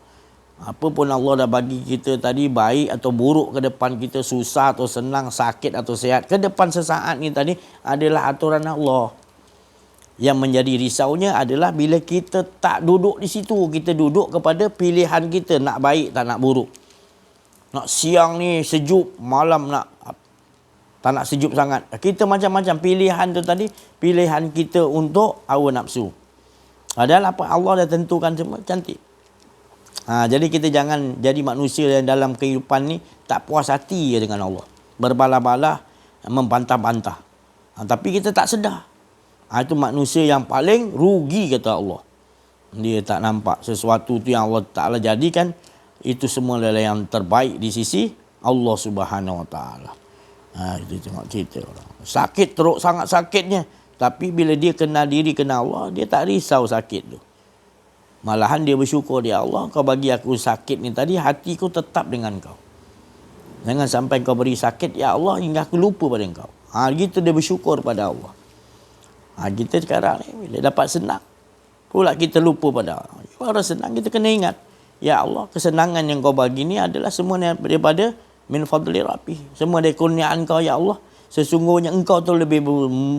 Apa pun Allah dah bagi kita tadi, baik atau buruk ke depan kita, susah atau senang, sakit atau sihat, ke depan sesaat ni tadi adalah aturan Allah. Yang menjadi risaunya adalah bila kita tak duduk di situ. Kita duduk kepada pilihan kita, nak baik tak nak buruk. Nak siang ni sejuk, malam nak tak nak sejuk sangat. Kita macam-macam pilihan tu tadi, pilihan kita untuk hawa nafsu. Padahal apa Allah dah tentukan semua cantik. Jadi kita jangan jadi manusia yang dalam kehidupan ni tak puas hati dengan Allah. Berbalah-balah, membantah-bantah. Tapi kita tak sedar. Itu manusia yang paling rugi, kata Allah. Dia tak nampak sesuatu tu yang Allah Ta'ala jadikan, itu semua adalah yang terbaik di sisi Allah Subhanahu Wa Ta'ala. Itu tengok cerita orang. Sakit teruk sangat sakitnya. Tapi bila dia kenal diri, kenal Allah, dia tak risau sakit tu. Malahan dia bersyukur, ya Allah, kau bagi aku sakit ni tadi, hatiku tetap dengan kau. Jangan sampai kau beri sakit, ya Allah, hingga aku lupa pada kau. Gitu dia bersyukur pada Allah. Kita sekarang ni bila dapat senang, pula kita lupa pada Allah. Orang senang kita kena ingat, ya Allah, kesenangan yang kau bagi ni adalah semua daripada min fadli rabbi. Semua dari kurniaan kau, ya Allah. Sesungguhnya engkau tu lebih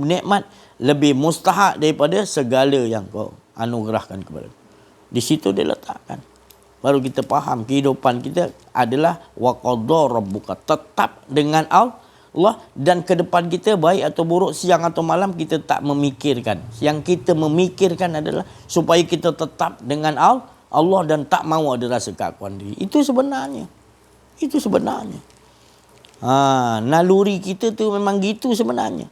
nikmat, lebih mustahak daripada segala yang kau anugerahkan kepada. Di situ dia letakkan. Baru kita faham kehidupan kita adalah wa qadha rabbuka, tetap dengan Allah, dan ke depan kita baik atau buruk, siang atau malam, kita tak memikirkan. Yang kita memikirkan adalah supaya kita tetap dengan Allah dan tak mahu ada rasa keakuan diri. Itu sebenarnya. Naluri kita tu memang gitu sebenarnya.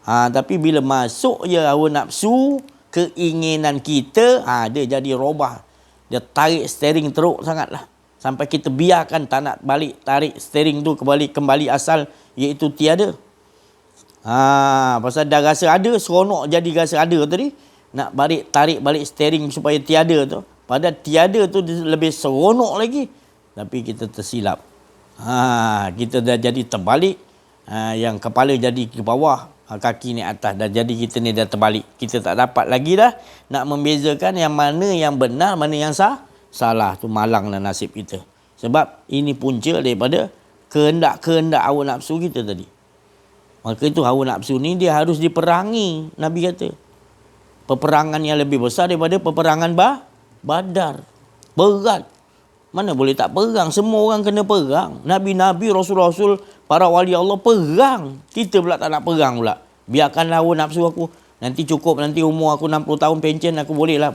Tapi bila masuk je hawa nafsu, keinginan kita, dia jadi robah. Dia tarik steering teruk sangatlah. Sampai kita biarkan tak nak balik, tarik steering tu kembali asal, iaitu tiada. Pasal dah rasa ada, seronok jadi rasa ada tadi. Nak tarik balik steering supaya tiada tu. Padahal tiada tu lebih seronok lagi. Tapi kita tersilap. Kita dah jadi terbalik. Yang kepala jadi ke bawah, kaki ni atas. Dah jadi kita ni dah terbalik. Kita tak dapat lagi dah nak membezakan yang mana yang benar, mana yang salah. Tu malanglah nasib kita. Sebab ini punca daripada kehendak-kehendak hawa nafsu kita tadi. Maka itu hawa nafsu ni dia harus diperangi. Nabi kata, peperangan yang lebih besar daripada peperangan Badar. Berat. Mana boleh tak perang? Semua orang kena perang. Nabi-nabi, rasul-rasul, para wali Allah perang. Kita pula tak nak perang pula. Biarkanlah hawa nafsu aku. Nanti cukup, nanti umur aku 60 tahun pencen, aku boleh lah.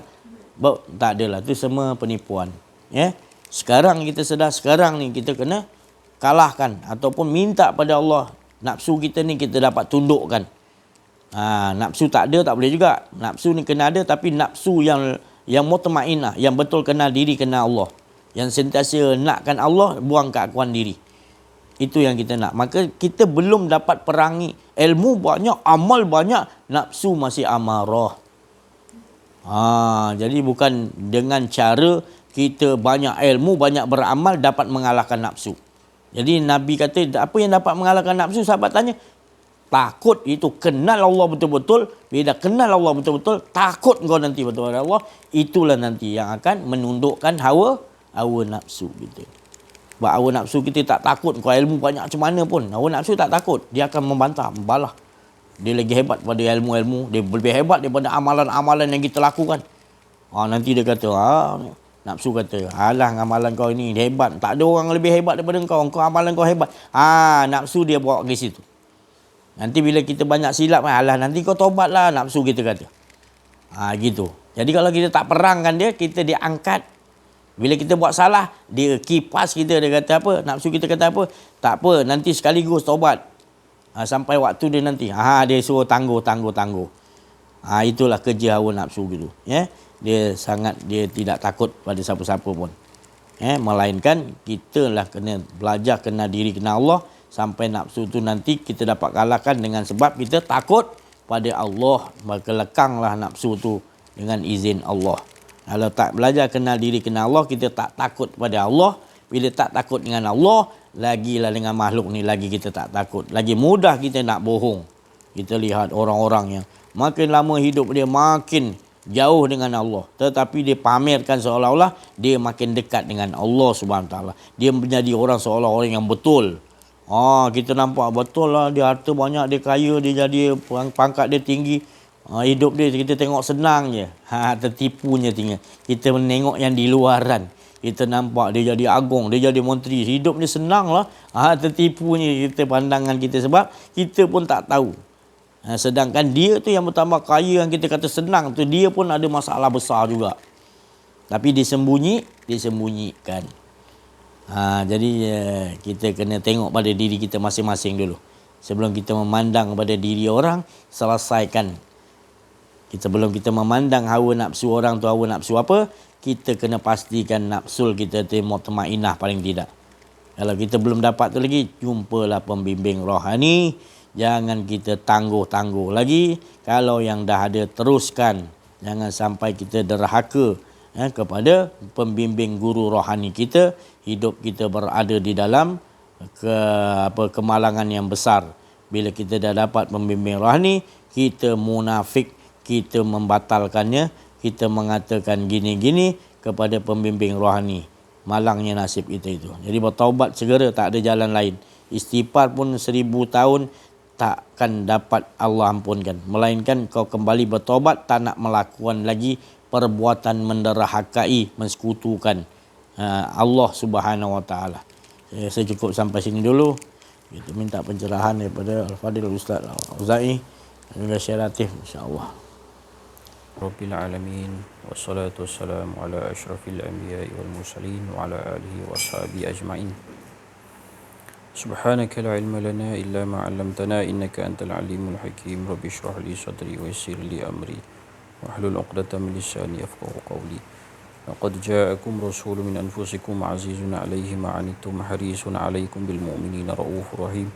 Tak adalah. Itu semua penipuan. Sekarang kita sedar, sekarang ni kita kena kalahkan. Ataupun minta pada Allah. Nafsu kita ni kita dapat tundukkan. Nafsu tak ada, tak boleh juga. Nafsu ni kena ada, tapi nafsu yang mutmainah, yang betul kenal diri, kenal Allah. Yang sentiasa nakkan Allah, buang keakuan diri. Itu yang kita nak. Maka kita belum dapat perangi. Ilmu banyak, amal banyak, nafsu masih amarah. Jadi bukan dengan cara kita banyak ilmu, banyak beramal dapat mengalahkan nafsu. Jadi Nabi kata, apa yang dapat mengalahkan nafsu? Sahabat tanya, takut. Itu kenal Allah betul-betul. Bila kenal Allah betul-betul, takut kau nanti betul-betul Allah. Itulah nanti yang akan menundukkan hawa nafsu kita. Sebab hawa nafsu kita tak takut. Kau ilmu banyak macam mana pun, hawa nafsu tak takut. Dia akan membantah, membalah. Dia lagi hebat pada ilmu-ilmu. Dia lebih hebat daripada amalan-amalan yang kita lakukan. Nanti dia kata, nafsu kata, alah amalan kau ini hebat. Tak ada orang lebih hebat daripada kau. Kau amalan kau hebat. Nafsu dia bawa ke situ. Nanti bila kita banyak silap, alah nanti kau tobatlah, nafsu kita kata. Gitu. Jadi kalau kita tak perangkan dia, kita diangkat. Bila kita buat salah, dia kipas kita, dia kata apa? Nafsu kita kata apa? Tak apa, nanti sekaligus tobat. Sampai waktu dia nanti. Dia suruh tangguh. Itulah kerja hawa nafsu gitu. Dia tidak takut pada siapa-siapa pun. Melainkan kita lah kena belajar kenal diri, kenal Allah. Sampai nafsu tu nanti kita dapat kalahkan dengan sebab kita takut pada Allah. Maka lekanglah nafsu tu dengan izin Allah. Kalau tak belajar kenal diri, kenal Allah, kita tak takut pada Allah. Bila tak takut dengan Allah, lagilah dengan makhluk ni lagi kita tak takut. Lagi mudah kita nak bohong. Kita lihat orang-orang yang makin lama hidup dia makin jauh dengan Allah. Tetapi dia pamerkan seolah-olah dia makin dekat dengan Allah SWT. Dia menjadi orang seolah orang yang betul. Kita nampak betul lah, dia harta banyak, dia kaya, dia jadi pangkat dia tinggi. Hidup dia kita tengok senang je. Tertipunya tinggal. Kita menengok yang di luaran. Kita nampak dia jadi agung, dia jadi menteri. Hidup dia senang lah. Tertipunya kita pandangan kita sebab kita pun tak tahu. Sedangkan dia tu yang bertambah kaya, yang kita kata senang tu, dia pun ada masalah besar juga. Tapi disembunyikan. Jadi kita kena tengok pada diri kita masing-masing dulu. Sebelum kita memandang pada diri orang, selesaikan. Sebelum kita memandang hawa nafsu orang tu hawa nafsu apa, kita kena pastikan nafsu kita tu mutmainah paling tidak. Kalau kita belum dapat tu lagi, jumpalah pembimbing rohani. Jangan kita tangguh-tangguh lagi. Kalau yang dah ada, teruskan. Jangan sampai kita derhaka kepada pembimbing guru rohani kita, hidup kita berada di dalam kemalangan yang besar. Bila kita dah dapat pembimbing rohani, kita munafik, kita membatalkannya, kita mengatakan gini-gini kepada pembimbing rohani. Malangnya nasib kita itu. Jadi bertaubat segera, tak ada jalan lain. Istighfar pun 1000 tahun takkan dapat Allah ampunkan. Melainkan kau kembali bertaubat, tak nak melakukan lagi perbuatan menderhakai, mensekutukan Allah Subhanahu Wa Taala. Saya cukup sampai sini dulu. Kita minta pencerahan daripada Al-Fadhil Ustaz Auza'i dan juga Syekh Latif, insya-Allah. Rabbil alamin wassalatu wassalamu ala asyrafil anbiya'i wal mursalin wa ala alihi wa sahbihi ajma'in. Subhanaka la ilma lana illa ma 'allamtana innaka antal alimul hakim. Rabbi shrah li sadri wa yassir li amri wahlul 'uqdatam min lisani yafqahu qawli. Laqad ja'akum rasulun min anfusikum 'azizun 'alaihi ma 'anittum harisun 'alaikum bil mu'minina raufur rahim.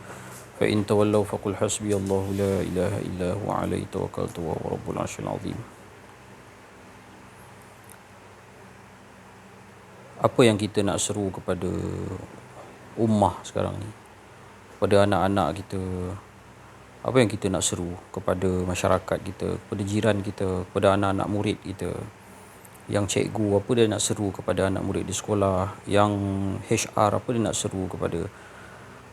Fa in tawallaw faqul hasbiyallahu la ilaha illa huwa 'alaihi tawakkaltu wa huwa rabbul 'arsyil 'azim. Apa yang kita nak seru kepada ummah sekarang ni, kepada anak-anak kita, apa yang kita nak seru kepada masyarakat kita, kepada jiran kita, kepada anak-anak murid kita, yang cikgu apa dia nak seru kepada anak murid di sekolah, yang HR apa dia nak seru kepada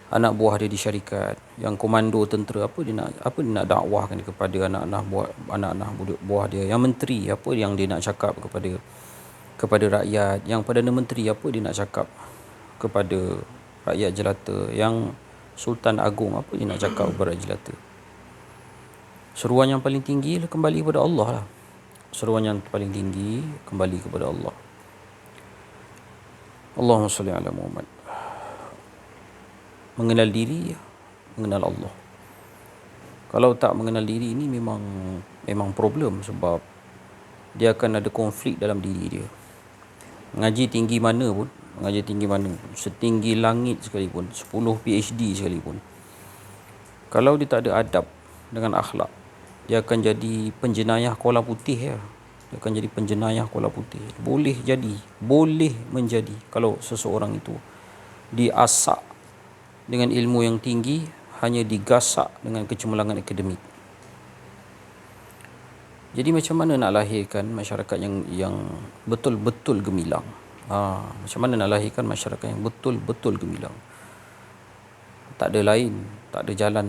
anak buah dia di syarikat, yang komando tentera apa dia nak dakwahkan kepada anak-anak buah dia, yang menteri apa yang dia nak cakap kepada rakyat, yang Perdana Menteri apa dia nak cakap kepada rakyat jelata, yang Sultan Agung apa dia nak cakap kepada rakyat jelata. Seruan yang paling tinggi kembali kepada Allah lah. Seruan yang paling tinggi kembali kepada Allah. Allahumma salli ala Muhammad. Mengenal diri, mengenal Allah. Kalau tak mengenal diri ini memang problem, sebab dia akan ada konflik dalam diri dia. Mengaji tinggi mana pun, setinggi langit sekalipun, 10 PhD sekalipun, kalau dia tak ada adab dengan akhlak, dia akan jadi penjenayah kola putih ya. Dia akan jadi penjenayah kola putih. Boleh menjadi kalau seseorang itu diasak dengan ilmu yang tinggi, hanya digasak dengan kecemerlangan akademik. Jadi macam mana nak lahirkan masyarakat yang betul-betul gemilang? Macam mana nak lahirkan masyarakat yang betul-betul gemilang? Tak ada jalan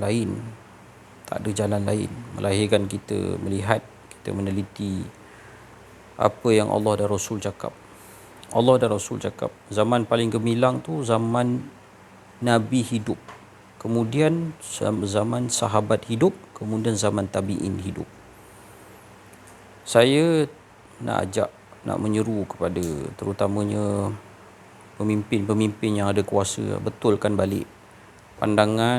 lain melahirkan kita melihat, kita meneliti apa yang Allah dan Rasul cakap. Allah dan Rasul cakap zaman paling gemilang tu zaman Nabi hidup, kemudian zaman sahabat hidup, kemudian zaman tabi'in hidup. Saya nak menyeru kepada terutamanya pemimpin-pemimpin yang ada kuasa, betulkan balik pandangan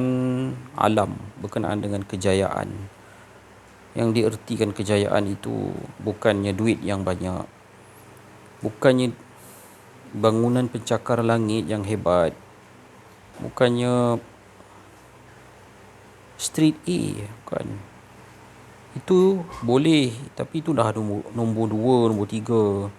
alam berkenaan dengan kejayaan. Yang diertikan kejayaan itu bukannya duit yang banyak, bukannya bangunan pencakar langit yang hebat, bukannya street A, bukan. Itu boleh, tapi itu dah nombor 2, nombor 3.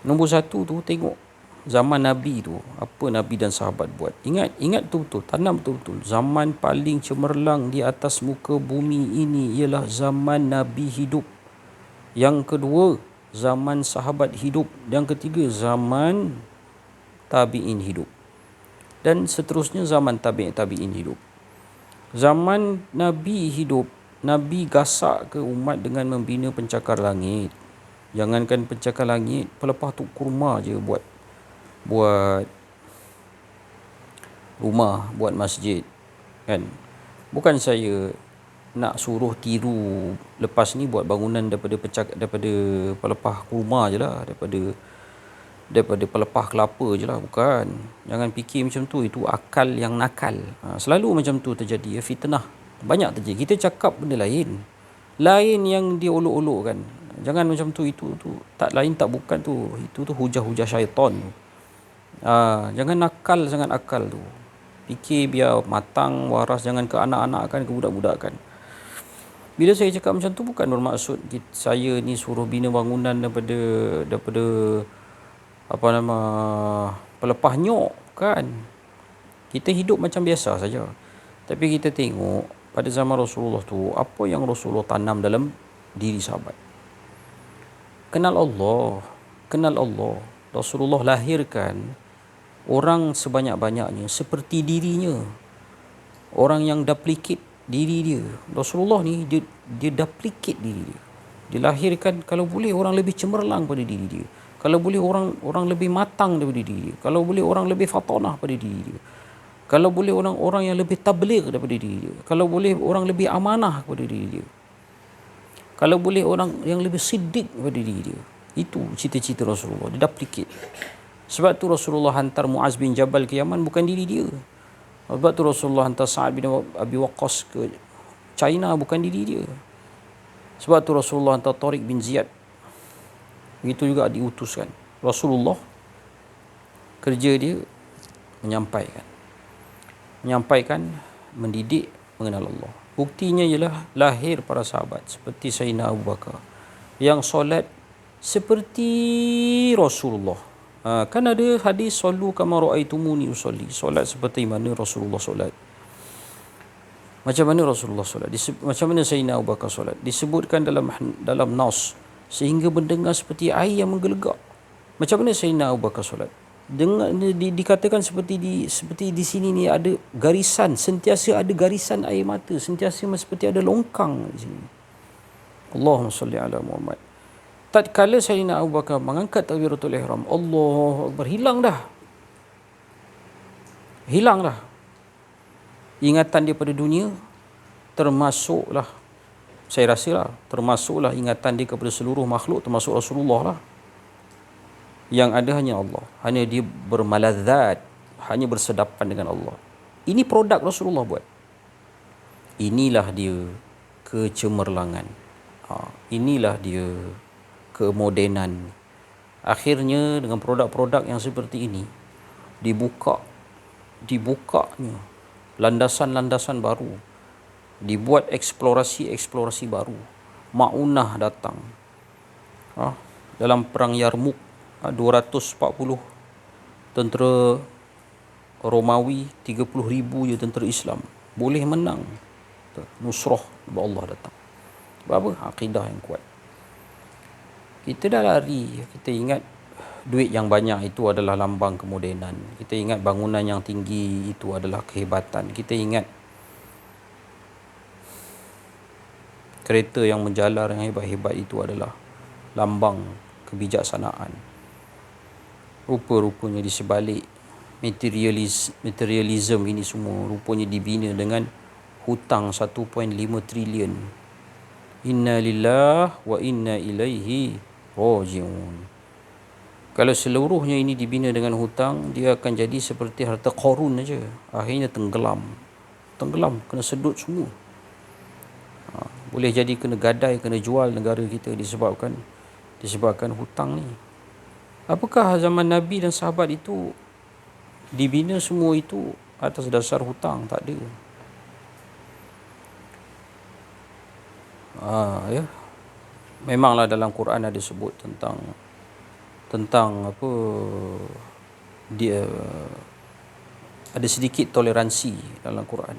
Nombor 1 tu tengok zaman Nabi tu, apa Nabi dan sahabat buat. Ingat tu betul, tanam betul-betul. Zaman paling cemerlang di atas muka bumi ini ialah zaman Nabi hidup. Yang kedua, zaman sahabat hidup. Yang ketiga, zaman tabi'in hidup. Dan seterusnya zaman tabi'in hidup. Zaman Nabi hidup, Nabi gasak ke umat dengan membina pencakar langit. Jangankan pencakar langit, pelepah tu kurma je buat rumah, buat masjid, kan? Bukan saya nak suruh tiru lepas ni buat bangunan daripada pelepah kurma je lah, daripada pelepah kelapa je lah, bukan. Jangan fikir macam tu, itu akal yang nakal. Selalu macam tu terjadi, fitnah banyak terjadi. Kita cakap benda lain yang dia olok-olokkan. Jangan macam tu, itu tak lain tak bukan tu, itu hujah-hujah syaitan tu. Jangan nakal sangat akal tu. Fikir biar matang, waras, jangan ke anak-anak kan, ke budak-budak kan. Bila saya cakap macam tu bukan bermaksud saya ni suruh bina bangunan daripada apa nama pelepah nyok, kan. Kita hidup macam biasa saja. Tapi kita tengok pada zaman Rasulullah tu apa yang Rasulullah tanam dalam diri sahabat. Kenal Allah, kenal Allah. Rasulullah lahirkan orang sebanyak-banyaknya seperti dirinya. Orang yang duplicate diri dia. Rasulullah ni dia duplicate diri dia. Dilahirkan kalau boleh orang lebih cemerlang pada diri dia. Kalau boleh orang lebih matang daripada diri dia. Kalau boleh orang lebih fatanah pada diri dia. Kalau boleh orang yang lebih tabligh daripada diri dia. Kalau boleh orang lebih amanah kepada diri dia. Kalau boleh orang yang lebih siddiq daripada diri dia. Itu cita-cita Rasulullah. Dia duplicate. Sebab tu Rasulullah hantar Muaz bin Jabal ke Yaman bukan diri dia. Sebab tu Rasulullah hantar Sa'ad bin Abi Waqqas ke China bukan diri dia. Sebab tu Rasulullah hantar Tariq bin Ziyad. Begitu juga diutuskan. Rasulullah kerja dia menyampaikan, mendidik, mengenal Allah. Buktinya ialah lahir para sahabat seperti Sayyidina Abu Bakar yang solat seperti Rasulullah. Kan ada hadis sallu kama raaitumuni usolli, solat seperti mana Rasulullah solat. Macam mana Rasulullah solat? Macam mana Sayyidina Abu Bakar solat? Disebutkan dalam nas sehingga mendengar seperti air yang menggelegak. Macam mana Sayyidina Abu Bakar solat? Dikatakan seperti di sini ni ada garisan, sentiasa ada garisan air mata, sentiasa seperti ada longkang di sini. Allahumma salli ala Muhammad. Tatkala Sayyidina Abu Bakar mengangkat takbiratul ihram, Allahu Akbar, hilang dah ingatan dia pada dunia, termasuklah ingatan dia kepada seluruh makhluk, termasuk Rasulullah lah. Yang ada hanya Allah, hanya dia bermaladzat, hanya bersedapan dengan Allah. Ini produk Rasulullah buat. Inilah dia kecemerlangan. Inilah dia kemodenan. Akhirnya dengan produk-produk yang seperti ini dibukanya landasan-landasan baru, dibuat eksplorasi baru. Maunah datang dalam perang Yarmuk, 240 tentera Romawi, 30,000 je tentera Islam boleh menang. Nusrah Allah datang. Sebab apa? Akidah yang kuat. Kita dah lari, kita ingat duit yang banyak itu adalah lambang kemodenan. Kita ingat bangunan yang tinggi itu adalah kehebatan. Kita ingat kereta yang menjalar yang hebat-hebat itu adalah lambang kebijaksanaan. Rupa-rupanya di sebalik materialism ini semua rupanya dibina dengan hutang 1.5 trilion. Inna lillah wa inna ilaihi raji'un. Kalau seluruhnya ini dibina dengan hutang, dia akan jadi seperti harta Qarun aja. Akhirnya tenggelam, kena sedut semua. Boleh jadi kena gadai, kena jual negara kita disebabkan hutang ni. Apakah zaman Nabi dan sahabat itu dibina semua itu atas dasar hutang? Tak ada. Ya. Memanglah dalam Quran ada sebut tentang apa, dia ada sedikit toleransi dalam Quran.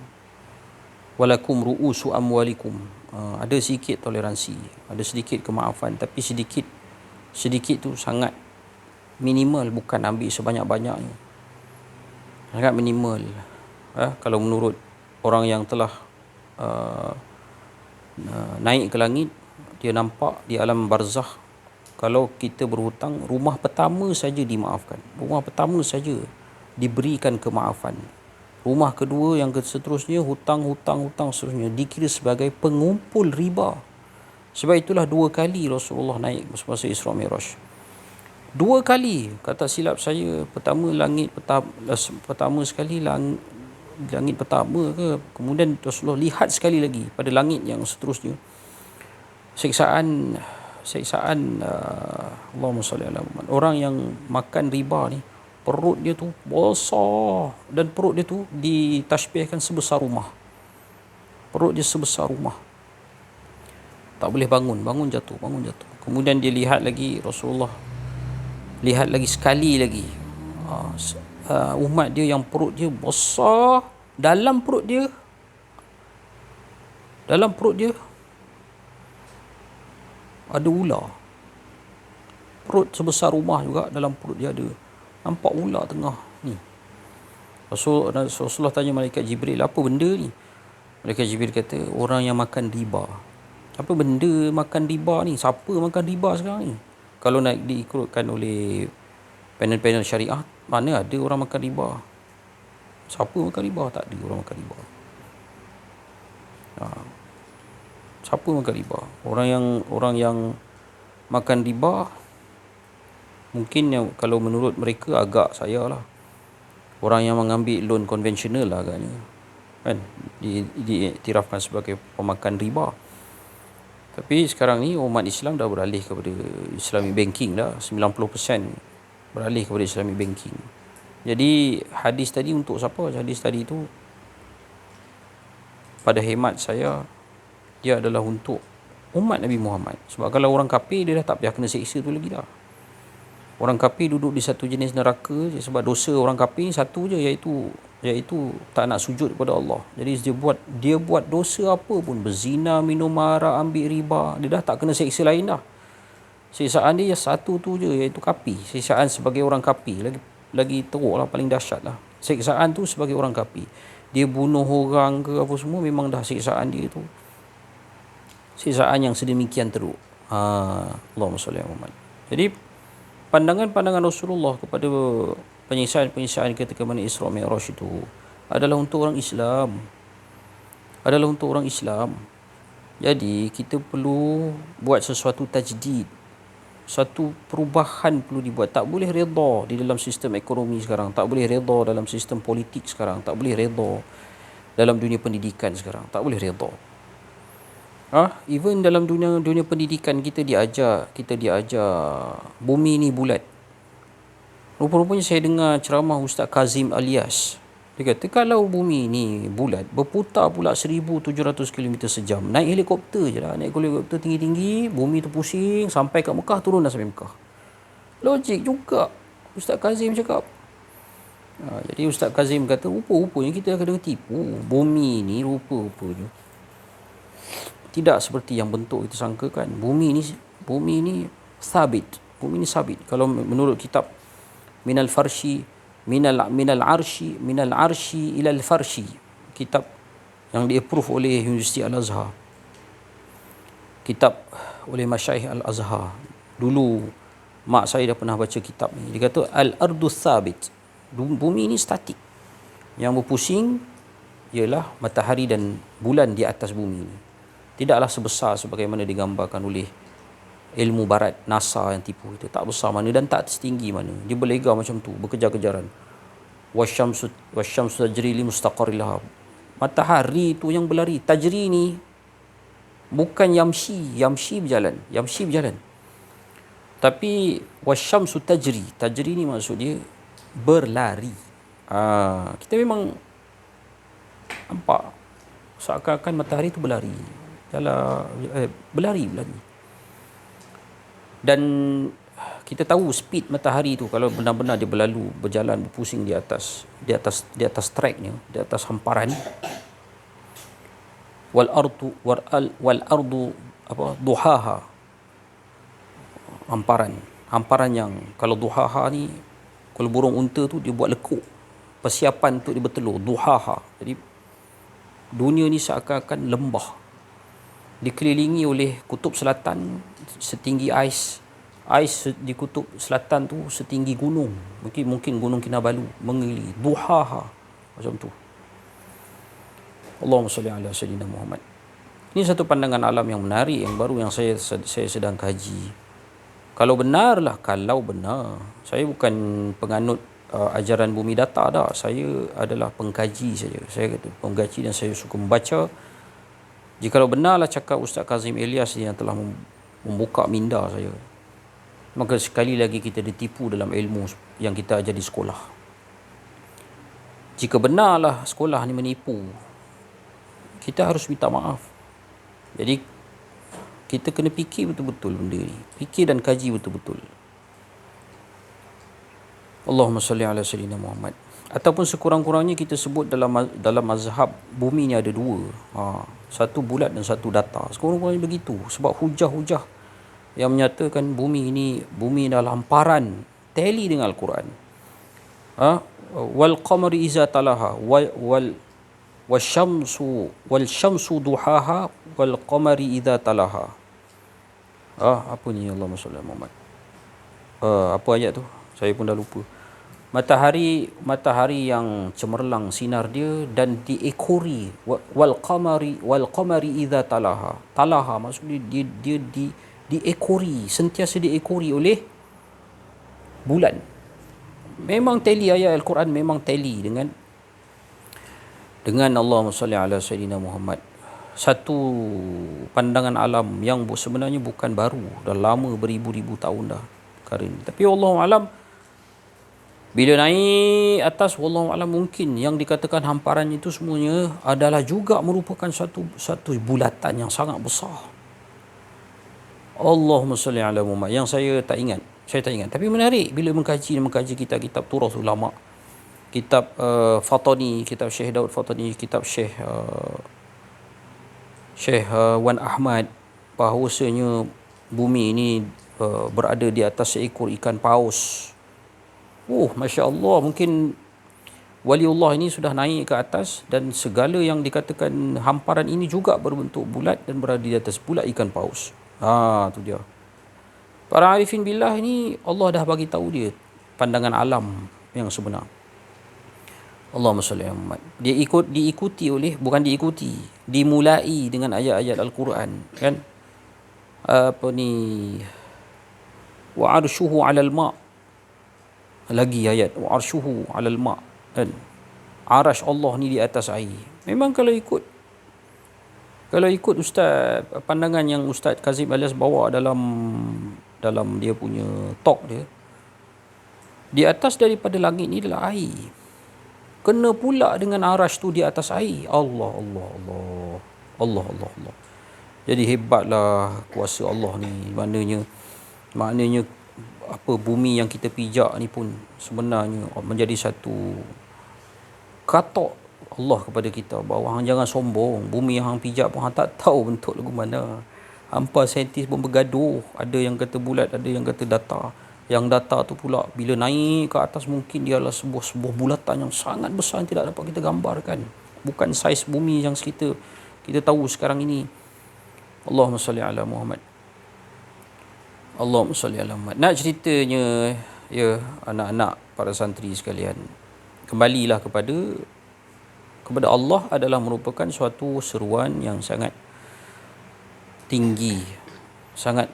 Walakum ru'usu amwalikum. Ada sedikit toleransi, ada sedikit kemaafan, tapi sedikit tu sangat minimal, bukan ambil sebanyak-banyaknya. Sangat minimal. Kalau menurut orang yang telah naik ke langit, dia nampak di alam barzakh, kalau kita berhutang, rumah pertama saja dimaafkan, rumah pertama saja diberikan kemaafan. Rumah kedua, yang seterusnya, hutang seterusnya dikira sebagai pengumpul riba. Sebab itulah 2 kali Rasulullah naik semasa Isra Mi'raj. 2 kali, kata silap saya, pertama sekali langit pertama ke, kemudian Rasulullah lihat sekali lagi pada langit yang seterusnya. Siksaan Allahumma salli ala Muhammad. Orang yang makan riba ni, perut dia tu besar, dan perut dia tu ditashbihkan sebesar rumah. Perut dia sebesar rumah. Tak boleh bangun, bangun jatuh. Kemudian dia lihat lagi, Rasulullah lihat lagi sekali lagi. Umat dia yang perut dia besar, dalam perut dia ada ular. Perut sebesar rumah juga, dalam perut dia ada. Nampak ular tengah ni. Rasulullah tanya malaikat Jibril, apa benda ni? Malaikat Jibril kata, orang yang makan riba. Apa benda makan riba ni? Siapa makan riba sekarang ni? Kalau nak diikutkan oleh panel-panel syariah, mana ada orang makan riba? Siapa makan riba? Tak ada orang makan riba. Siapa makan riba? Orang yang makan riba, mungkin yang kalau menurut mereka agak saya lah, orang yang mengambil loan konvensional lah agaknya, kan, diiktirafkan sebagai pemakan riba. Tapi sekarang ni umat Islam dah beralih kepada Islamic banking dah. 90% beralih kepada Islamic banking. Jadi hadis tadi untuk siapa? Hadis tadi tu pada hemat saya, dia adalah untuk umat Nabi Muhammad. Sebab kalau orang kafir, dia dah tak payah kena seksa tu lagi dah. Orang kafir duduk di satu jenis neraka sebab dosa orang kafir satu je, iaitu tak nak sujud kepada Allah. Jadi dia buat dosa apa pun, berzina, minum arak, ambil riba, dia dah tak kena seksa lain dah. Siksaan dia satu tu je, iaitu kafir. Siksaan sebagai orang kafir lagi teruk lah, paling dahsyat lah. Siksaan tu sebagai orang kafir. Dia bunuh orang ke apa semua, memang dah siksaan dia tu, siksaan yang sedemikian teruk. Allahumma salli ala Muhammad. Jadi pandangan Rasulullah kepada penyiksaan ketika mana Isra Mi'raj itu adalah untuk orang Islam. Jadi kita perlu buat sesuatu tajdid, satu perubahan perlu dibuat. Tak boleh redha di dalam sistem ekonomi sekarang, tak boleh redha dalam sistem politik sekarang, tak boleh redha dalam dunia pendidikan sekarang, tak boleh redha. Even dalam dunia pendidikan kita diajar bumi ni bulat. Rupa-rupanya saya dengar ceramah Ustaz Kazim Alias. Dia kata kalau bumi ni bulat, berputar pula 1700 km sejam, naik helikopter je lah, naik helikopter tinggi-tinggi, bumi tu pusing sampai kat Mekah, turun dah sampai Mekah. Logik juga Ustaz Kazim cakap. Jadi Ustaz Kazim kata rupa-rupanya kita kena tipu. Bumi ni rupa-rupanya tidak seperti yang bentuk kita sangkakan. Bumi ni sabit. Kalau menurut kitab minal arshi ilal farshi, kitab yang di-approve oleh Universiti Al-Azhar, kitab oleh Masyaikh Al-Azhar. Dulu mak saya dah pernah baca kitab ni. Dia kata al-ardu sabit. Bumi ni statik. Yang berpusing ialah matahari dan bulan di atas bumi ni. Tidaklah sebesar sebagaimana digambarkan oleh ilmu barat, NASA yang tipu itu. Tak besar mana dan tak setinggi mana. Dia berlega macam tu, berkejar-kejaran. Wasyamsu tajri li mustaqarri laha. Matahari tu yang berlari. Tajri ni bukan yamshi berjalan. Tapi wasyamsu tajri ni maksud dia berlari. Kita memang nampak seakan-akan matahari tu berlari. Berlari. Dan kita tahu speed matahari tu kalau benar-benar dia berjalan berpusing di atas tracknya, di atas hamparan. Wal ardu duhaha. Hamparan yang kalau duhaha ni, kalau burung unta tu dia buat lekuk, persiapan untuk dia bertelur, duhaha. Jadi dunia ni seakan-akan lembah, dikelilingi oleh kutub selatan setinggi ais di kutub selatan tu setinggi gunung, mungkin gunung Kinabalu mengelilingi, duhaha macam tu. Allahumma salli ala sayyidina Muhammad. Ini satu pandangan alam yang menarik, yang baru, yang saya sedang kaji. Kalau benar, saya bukan penganut ajaran bumi datar dah. Saya adalah pengkaji saja. Saya kata pengkaji dan saya suka membaca. Jikalau benarlah cakap Ustaz Kazim Elias yang telah membuka minda saya, maka sekali lagi kita ditipu dalam ilmu yang kita ajar di sekolah. Jika benarlah sekolah ni menipu, kita harus minta maaf. Jadi Kita kena fikir betul-betul benda ni. Fikir dan kaji betul-betul. Allahumma salli ala sayyidina Muhammad. Ataupun sekurang-kurangnya kita sebut dalam mazhab bumi ni ada dua. Satu bulat dan satu datar. Sekurang-kurangnya begitu. Sebab hujah-hujah yang menyatakan bumi adalah hamparan tali dengan Al-Quran. Wal qamari iza talaha wal syamsu duhaha wal qamari idza talaha. Apa ni Allahumma salli ala Muhammad? Apa ayat tu? Saya pun dah lupa. Matahari yang cemerlang sinar dia dan diekori wal qamari idza talaha. Talaha maksudnya dia diekori, sentiasa diekori oleh bulan. Memang tali ayat Al-Quran, memang tali dengan Allahumma salli ala sayyidina Muhammad. Satu pandangan alam yang sebenarnya bukan baru, dah lama beribu-ribu tahun dah perkara ni. Tapi wallahu alam, bila naik atas, wallahu alam, mungkin yang dikatakan hamparan itu semuanya adalah juga merupakan satu bulatan yang sangat besar. Allahumma salli ala Muhammad. Yang saya tak ingat. Tapi menarik bila mengkaji kitab Turath Ulama. Kitab Fatani, kitab Syekh Daud Fatani, kitab Syekh Wan Ahmad, bahawasanya bumi ini berada di atas seekor ikan paus. Masya Allah, mungkin waliullah ini sudah naik ke atas dan segala yang dikatakan hamparan ini juga berbentuk bulat dan berada di atas pula ikan paus. Tu dia. Para arifin billah ni Allah dah bagi tahu dia pandangan alam yang sebenar. Allahumma salli ala Muhammad. Dimulai dengan ayat-ayat Al-Quran, kan? Wa arshuhu 'alal ma'. Lagi ayat wa arshuhu 'alal ma', kan? Arash Allah ni di atas air. Memang kalau ikut Ustaz, pandangan yang Ustaz Kazim Alias bawa dalam dia punya talk dia, di atas daripada langit ni adalah air. Kena pula dengan arash tu di atas air. Allah. Jadi hebatlah kuasa Allah ni. Maknanya bumi yang kita pijak ni pun sebenarnya menjadi satu katok Allah kepada kita, bahawa hang jangan sombong. Bumi yang hang pijak pun hang tak tahu bentuk lagu mana. Hampa saintis pun bergaduh. Ada yang kata bulat, ada yang kata datar. Yang datar tu pula bila naik ke atas mungkin dia adalah sebuah bulatan yang sangat besar yang tidak dapat kita gambarkan. Bukan saiz bumi yang kita tahu sekarang ini. Allahumma salli ala Muhammad. Allahumma salli ala Muhammad. Nak ceritanya, ya anak-anak para santri sekalian, kembalilah kepada Allah adalah merupakan suatu seruan yang sangat tinggi, sangat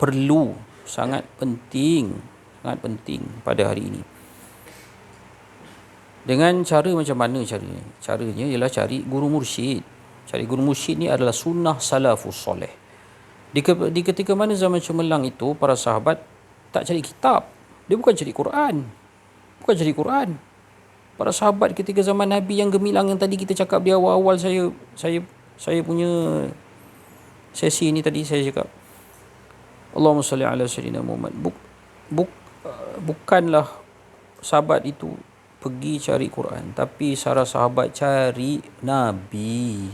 perlu, sangat penting pada hari ini. Dengan cara macam mana caranya? Caranya ialah cari guru mursyid. Cari guru mursyid ni adalah sunnah salafus soleh. Di ketika mana zaman cemerlang itu, para sahabat tak cari kitab. Dia bukan cari Quran. Para sahabat ketika zaman Nabi yang gemilang, yang tadi kita cakap di awal-awal saya punya sesi ini tadi, saya cakap Allahumma salli ala sayyidina Muhammad. Bukanlah sahabat itu pergi cari Quran, tapi para sahabat cari Nabi.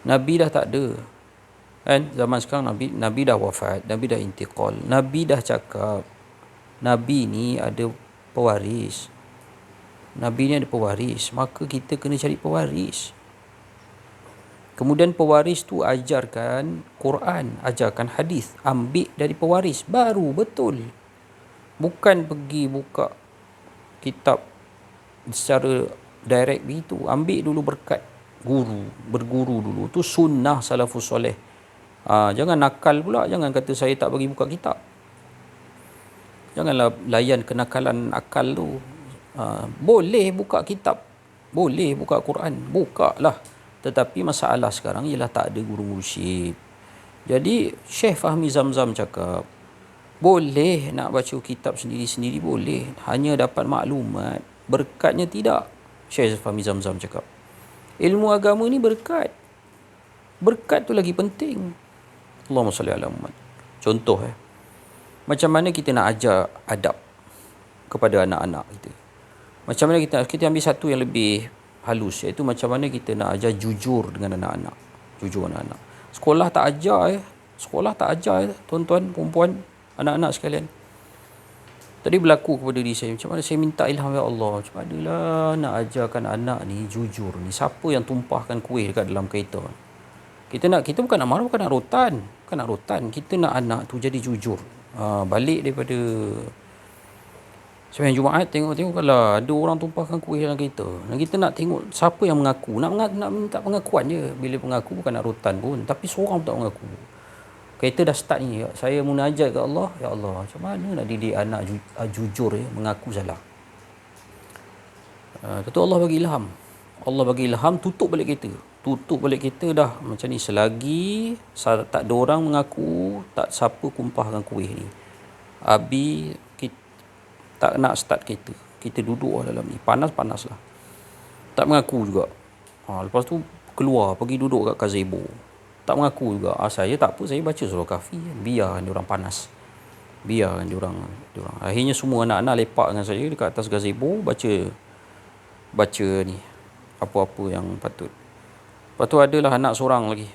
Nabi dah tak ada, kan? Zaman sekarang Nabi dah wafat, Nabi dah intiqal. Nabi dah cakap Nabi ni ada pewaris. Maka kita kena cari pewaris. Kemudian pewaris tu ajarkan Quran, ajarkan hadis, ambil dari pewaris baru betul. Bukan pergi buka kitab secara direct begitu. Ambil dulu berkat guru, berguru dulu. Tu sunnah salafus soleh. Jangan nakal pula, jangan kata saya tak bagi buka kitab. Janganlah layan kenakalan akal tu. Boleh buka kitab, boleh buka Quran, bukalah. Tetapi masalah sekarang ialah tak ada guru mursyid. Jadi Syekh Fahmi Zamzam cakap, boleh nak baca kitab sendiri-sendiri, boleh. Hanya dapat maklumat, berkatnya tidak. Syekh Fahmi Zamzam cakap, ilmu agama ni berkat. Berkat tu lagi penting. Allahumma salli ala Muhammad. Contoh macam mana kita nak ajar adab kepada anak-anak kita. Macam mana kita ambil satu yang lebih halus, iaitu macam mana kita nak ajar jujur dengan anak-anak. Jujur anak-anak. Sekolah tak ajar Sekolah tak ajar tuan-tuan, perempuan, anak-anak sekalian. Tadi berlaku kepada diri saya, macam mana saya minta ilham, ya Allah, macam manalah nak ajarkan anak ni jujur ni. Siapa yang tumpahkan kuih dekat dalam kereta? Kita bukan nak marah, bukan nak rotan. Kita nak anak tu jadi jujur. Balik daripada sembahyang Jumaat, tengok kalau ada orang tumpahkan kuih dalam kereta, dan kita nak tengok siapa yang mengaku. Nak minta pengakuan je. Bila pengaku bukan nak rotan pun, tapi seorang pun tak mengaku. Kereta dah start ni, saya munajat ke Allah, ya Allah, macam mana nak didik anak jujur mengaku salah. Tentu Allah bagi ilham, tutup balik kereta dah macam ni. Selagi tak ada orang mengaku, tak siapa kumpahkan kuih ni, Abi kita tak nak start kereta, kita duduk dalam ni, panas lah, tak mengaku juga. Lepas tu keluar pergi duduk kat gazebo, tak mengaku juga. Saya tak apa, saya baca surah Kahfi, biarkan diorang panas, biarkan diorang. Akhirnya semua anak-anak lepak dengan saya dekat atas gazebo, baca ni apa-apa yang patut. Lepas tu adalah anak seorang lagi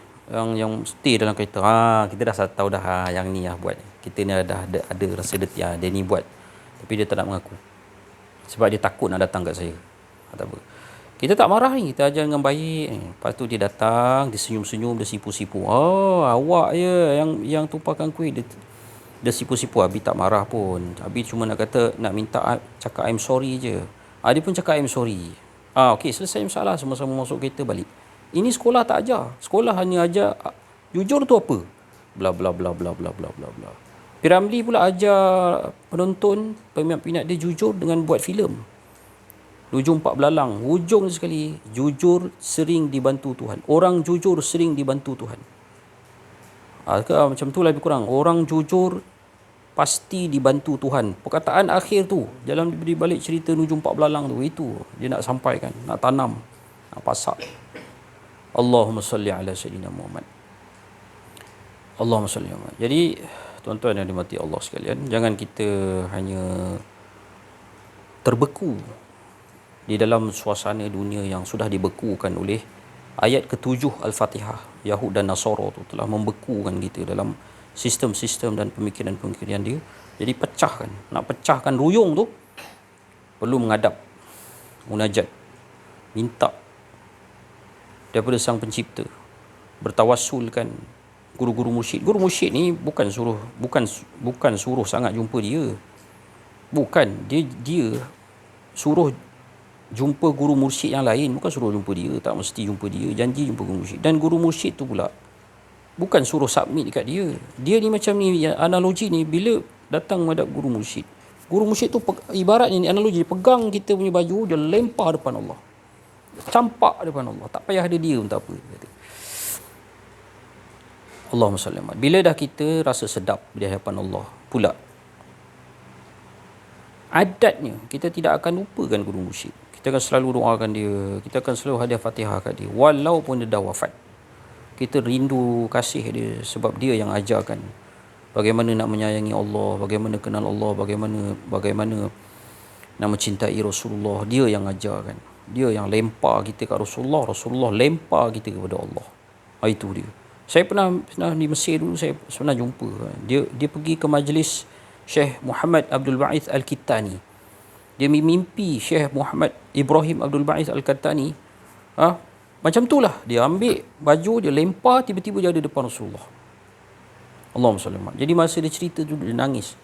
yang stay dalam kereta. Kita dah tahu dah, yang ni buat. Kita ni dah ada rasa dia ni buat. Tapi dia tak nak mengaku. Sebab dia takut nak datang kat saya. Tak apa. Kita tak marah ni, kita ajar dengan baik. Lepas tu dia datang, dia senyum-senyum, dia sipu-sipu. Awak je yang tumpahkan kuih. Dia sipu-sipu. Abi tak marah pun. Abi cuma nak minta cakap I'm sorry je. Dia pun cakap I'm sorry. Okey, selesai masalah, sama-sama masuk kereta balik. Ini sekolah tak ajar. Sekolah hanya ajar jujur tu apa? Bla bla bla bla bla bla bla bla. Piramli pula ajar penonton, peminat-peminat dia jujur dengan buat filem. Hujung 4 belalang. Hujung sekali, jujur sering dibantu Tuhan. Orang jujur sering dibantu Tuhan. Macam tu lah lebih kurang. Orang jujur pasti dibantu Tuhan. Perkataan akhir tu, dalam di balik cerita Hujung 4 belalang tu, itu dia nak sampaikan, nak tanam, nak pasak. Allahumma salli ala Sayyidina Muhammad. Allahumma salli ala Muhammad. Jadi, tuan-tuan yang dimati Allah sekalian, jangan kita hanya terbeku di dalam suasana dunia yang sudah dibekukan oleh ayat ke-7 Al-Fatihah. Yahud dan Nasara tu telah membekukan kita dalam sistem-sistem dan pemikiran-pemikiran dia. Jadi nak pecahkan ruyung tu, perlu menghadap, munajat, minta daripada Sang Pencipta, bertawassulkan guru-guru mursyid. Guru mursyid ni bukan suruh sangat jumpa dia. Bukan, dia suruh jumpa guru mursyid yang lain, bukan suruh jumpa dia, tak mesti jumpa dia, janji jumpa guru mursyid. Dan guru mursyid tu pula bukan suruh submit dekat dia. Dia ni macam ni, analogi ni, bila datang menghadap guru mursyid tu ibarat ni, analogi, dia pegang kita punya baju, dia lempar depan Allah, campak depan Allah, tak payah ada dia pun tak apa. Allahumma salli alaihi. Bila dah kita rasa sedap di hadapan Allah pula, adatnya kita tidak akan lupakan guru mursyid. Kita akan selalu doakan dia, kita akan selalu hadiah Fatihah kat dia walaupun dia dah wafat. Kita rindu kasih dia sebab dia yang ajarkan bagaimana nak menyayangi Allah, bagaimana kenal Allah, bagaimana nak mencintai Rasulullah. Dia yang ajarkan. Dia yang lempar kita kat Rasulullah, Rasulullah lempar kita kepada Allah. Itu dia. Saya pernah di Mesir dulu, saya pernah jumpa. Dia pergi ke majlis Syekh Muhammad Abdul Ba'ith Al-Kittani. Dia mimpi Syekh Muhammad Ibrahim Abdul Ba'ith Al-Kittani. Macam itulah, dia ambil baju, dia lempar, tiba-tiba dia ada depan Rasulullah. Allahumma salli alaihi. Jadi masa dia cerita tu, dia nangis.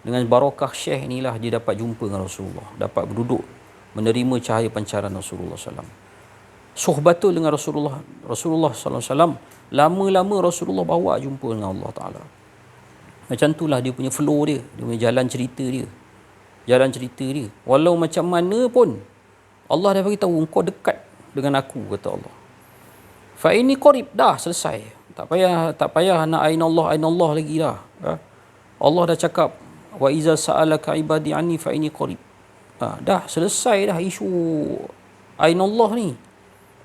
Dengan barakah Syekh inilah dia dapat jumpa dengan Rasulullah, dapat berduduk, menerima cahaya pancaran Rasulullah SAW. Suhbatul dengan Rasulullah SAW. Lama-lama Rasulullah bawa jumpa dengan Allah Ta'ala. Macam itulah dia punya flow dia punya jalan cerita dia. Walau macam mana pun, Allah dah beritahu, engkau dekat dengan aku, kata Allah. Fa ini qarib, dah selesai. Tak payah nak ainallah lagi dah. Allah dah cakap, wa iza sa'alaka ibadi anni fa ini qarib. Dah selesai dah isu ainallah ni.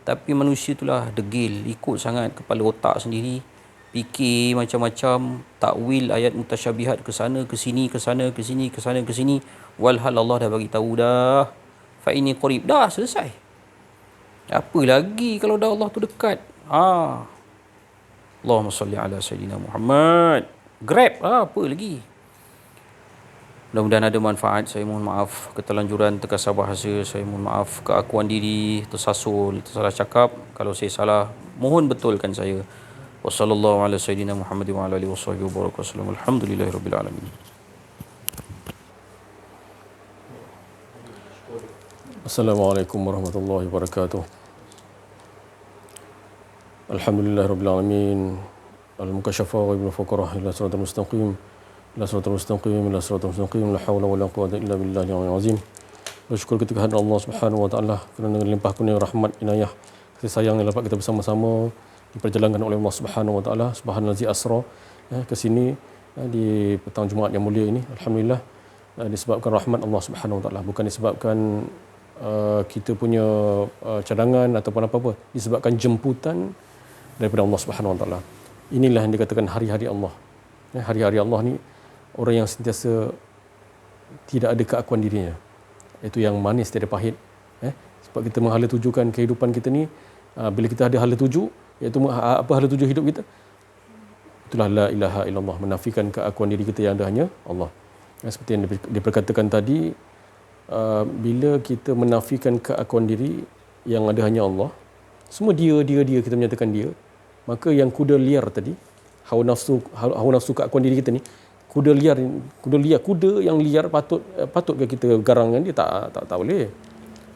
Tapi manusia itulah degil, ikut sangat kepala otak sendiri, fikir macam-macam, takwil ayat mutasyabihat ke sana ke sini, ke sana ke sini, ke sana ke sini. Walhal Allah dah bagi tahu dah. Fa ini qarib, dah selesai. Apa lagi kalau dah Allah tu dekat? Allahumma salli ala sayyidina Muhammad. Grab, apa lagi? Mudah-mudahan ada manfaat. Saya mohon maaf keterlanjuran, terkasar bahasa. Saya mohon maaf keakuan diri, tersasul, tersalah cakap. Kalau saya salah, mohon betulkan saya. Wassallallahu ala sayyidina Muhammad wa ala alihi wasahbihi wa baraka wasallam. Alhamdulillahirabbil alamin. Assalamualaikum warahmatullahi wabarakatuh. Alhamdulillahirabbil alamin. Al-mukasyafa wa ibnu fuqarah ila siratal mustaqim. La siratal mustaqim, la siratal mustaqim, la haula wala quwwata illa billahi al-'aliyyil azim. Bersyukur ketika hadirat Allah Subhanahu wa taala kerana limpah kurnia rahmat inayah kasih sayang yang dapat kita bersama-sama diperjalankan oleh Allah Subhanahu wa taala. Subhanallazi asra ke sini di petang Jumaat yang mulia ini. Alhamdulillah disebabkan rahmat Allah Subhanahu wa taala, bukan disebabkan kita punya cadangan ataupun apa-apa, disebabkan jemputan daripada Allah Subhanahu wa taala. Inilah yang dikatakan hari-hari Allah. Hari-hari Allah ni orang yang sentiasa tidak ada keakuan dirinya. Itu yang manis tiada pahit. Sebab kita menghala tujukan kehidupan kita ni, bila kita ada hala tuju, iaitu apa hala tuju hidup kita? Itulah la ilaha illallah, menafikan keakuan diri kita yang ada hanya Allah. Seperti yang diperkatakan tadi, bila kita menafikan keakuan diri yang ada hanya Allah, semua dia kita menyatakan dia, maka yang kuda liar tadi, hawa nafsu keakuan diri kita ni, kuda yang liar patutkah kita garang dengan dia? Tak boleh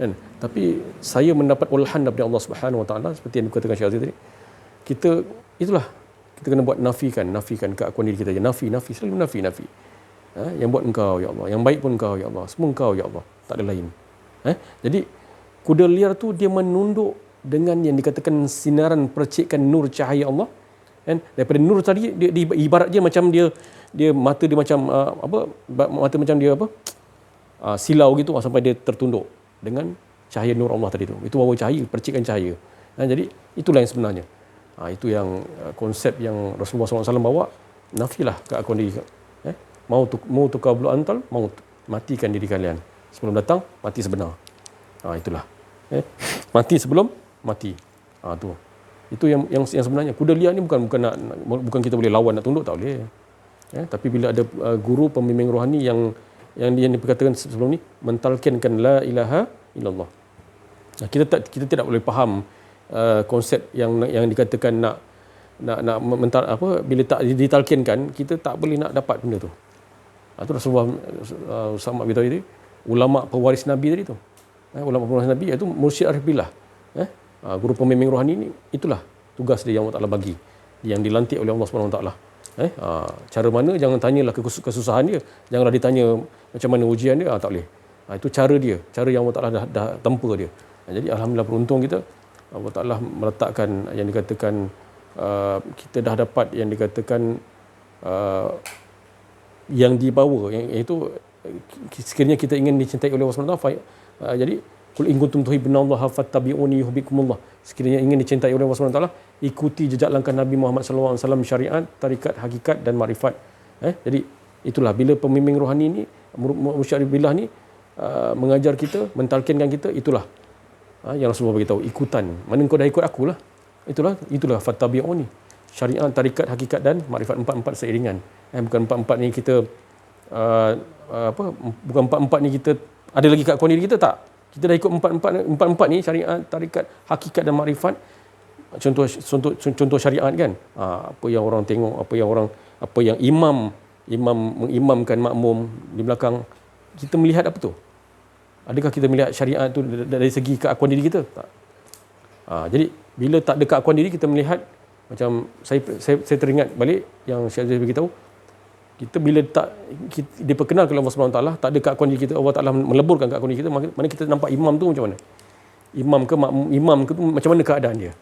kan. Tapi saya mendapat ulhan daripada Allah Subhanahu wa taala, seperti yang dikatakan Syekh Aziz tadi, kita kena buat nafikan keakuan diri kita je. Nafi selalu nafi. Yang buat engkau ya Allah, yang baik pun engkau ya Allah, semua engkau ya Allah, tak ada lain. Jadi kuda liar tu dia menunduk dengan yang dikatakan sinaran percikan nur cahaya Allah, kan? Daripada nur tadi dia ibarat dia macam dia mata dia macam mata macam dia silau gitu sampai dia tertunduk dengan cahaya nur Allah tadi tu. Itu bawa cahaya, percikan cahaya. Jadi itulah yang sebenarnya. Itu yang konsep yang Rasulullah SAW bawa. Nafilah keakuan diri. Mau tukablu antal, maut, matikan diri kalian sebelum datang mati sebenar. Itulah. Mati sebelum mati. Tu. Itu yang sebenarnya. Kuda liar ni bukan kita boleh lawan nak tunduk, tak boleh. Tapi bila ada guru pembimbing rohani yang diperkatakan sebelum ni mentalkinkan la ilaha illallah. Kita tidak boleh faham konsep yang dikatakan nak bila tak ditalkinkan, kita tak boleh nak dapat benda tu. Itu Rasulullah sama beritahu itu, ulama pewaris Nabi tadi tu. Ulama pewaris Nabi iaitu mursyid arif billah. Guru pembimbing rohani ni, itulah tugas dia yang Allah Taala bagi, yang dilantik oleh Allah Subhanahu Wa Taala. Cara mana, jangan tanyalah kesusahan dia, janganlah ditanya macam mana ujian dia, tak boleh. Itu cara dia, cara yang Allah Taala dah tempa dia. Jadi alhamdulillah beruntung kita, Allah Taala meletakkan yang dikatakan kita dah dapat yang dikatakan yang dibawa, iaitu sekiranya kita ingin dicintai oleh Allah Subhanahu Wa Taala, jadi qul in kuntum tuhibbunallaha fattabi'uni yuhibbukumullah. Sekiranya ingin dicintai oleh Allah Subhanahu Wa Taala, ikuti jejak langkah Nabi Muhammad sallallahu alaihi wasallam, syariat, tarikat, hakikat dan makrifat. Jadi itulah bila pembimbing rohani ni, mursyid billah ni mengajar kita, mentalkinkan kita, itulah yang Rasulullah beritahu, ikutan. Mana kau dah ikut akulah. Itulah fattabi'uni. Syariat, tarikat, hakikat dan makrifat, empat seiringan. Bukan empat ni kita bukan empat ni kita ada lagi keakuan diri kita, tak. Kita dah ikut empat ni, syariat, tarikat, hakikat dan makrifat. Contoh syariat kan. Apa yang orang tengok, apa yang imam mengimamkan makmum di belakang, kita melihat apa tu? Adakah kita melihat syariat tu dari segi keakuan diri kita? Tak. Jadi bila tak ada keakuan diri, kita melihat macam saya teringat balik yang Syekh Aziz beritahu, kita bila tak diperkenalkan oleh Allah Subhanahu Wa Taala, tak ada keakuan diri kita, Allah Taala meleburkan keakuan diri kita, mana kita nampak imam tu macam mana? Imam ke tu macam mana keadaan dia?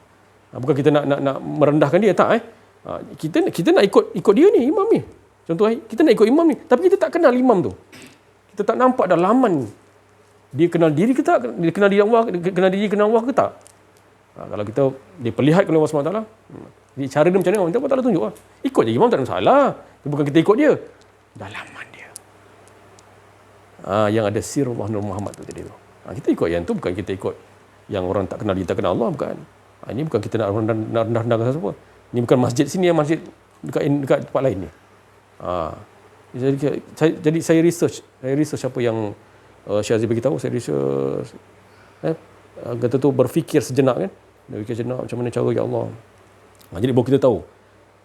Bukan kita nak merendahkan dia, tak. Kita nak ikut dia ni, imam ni. Contoh kita nak ikut imam ni, tapi kita tak kenal imam tu. Kita tak nampak dalaman dia kenal diri ke tak? Dia kenal diri Allah, kenal Allah ke tak? Kalau kita diperlihatkan oleh Allah SWT, cara dia macam mana, Allah Ta'ala tunjuk lah. Ikut je imam tak ada masalah. Bukan kita ikut dia, dalaman dia. Yang ada sirullah Nur Muhammad tu tadi tu. Kita ikut yang tu, bukan kita ikut yang orang tak kenal dia tak kenal Allah, bukan. Ini bukan kita nak rendah-rendahkan siapa. Ini bukan masjid sini, yang masjid dekat tempat lain ni. Jadi saya research apa yang Syazri beritahu, saya research. Kata tu berfikir sejenak kan. Berfikir sejenak macam mana cara ya Allah. Jadi baru kita tahu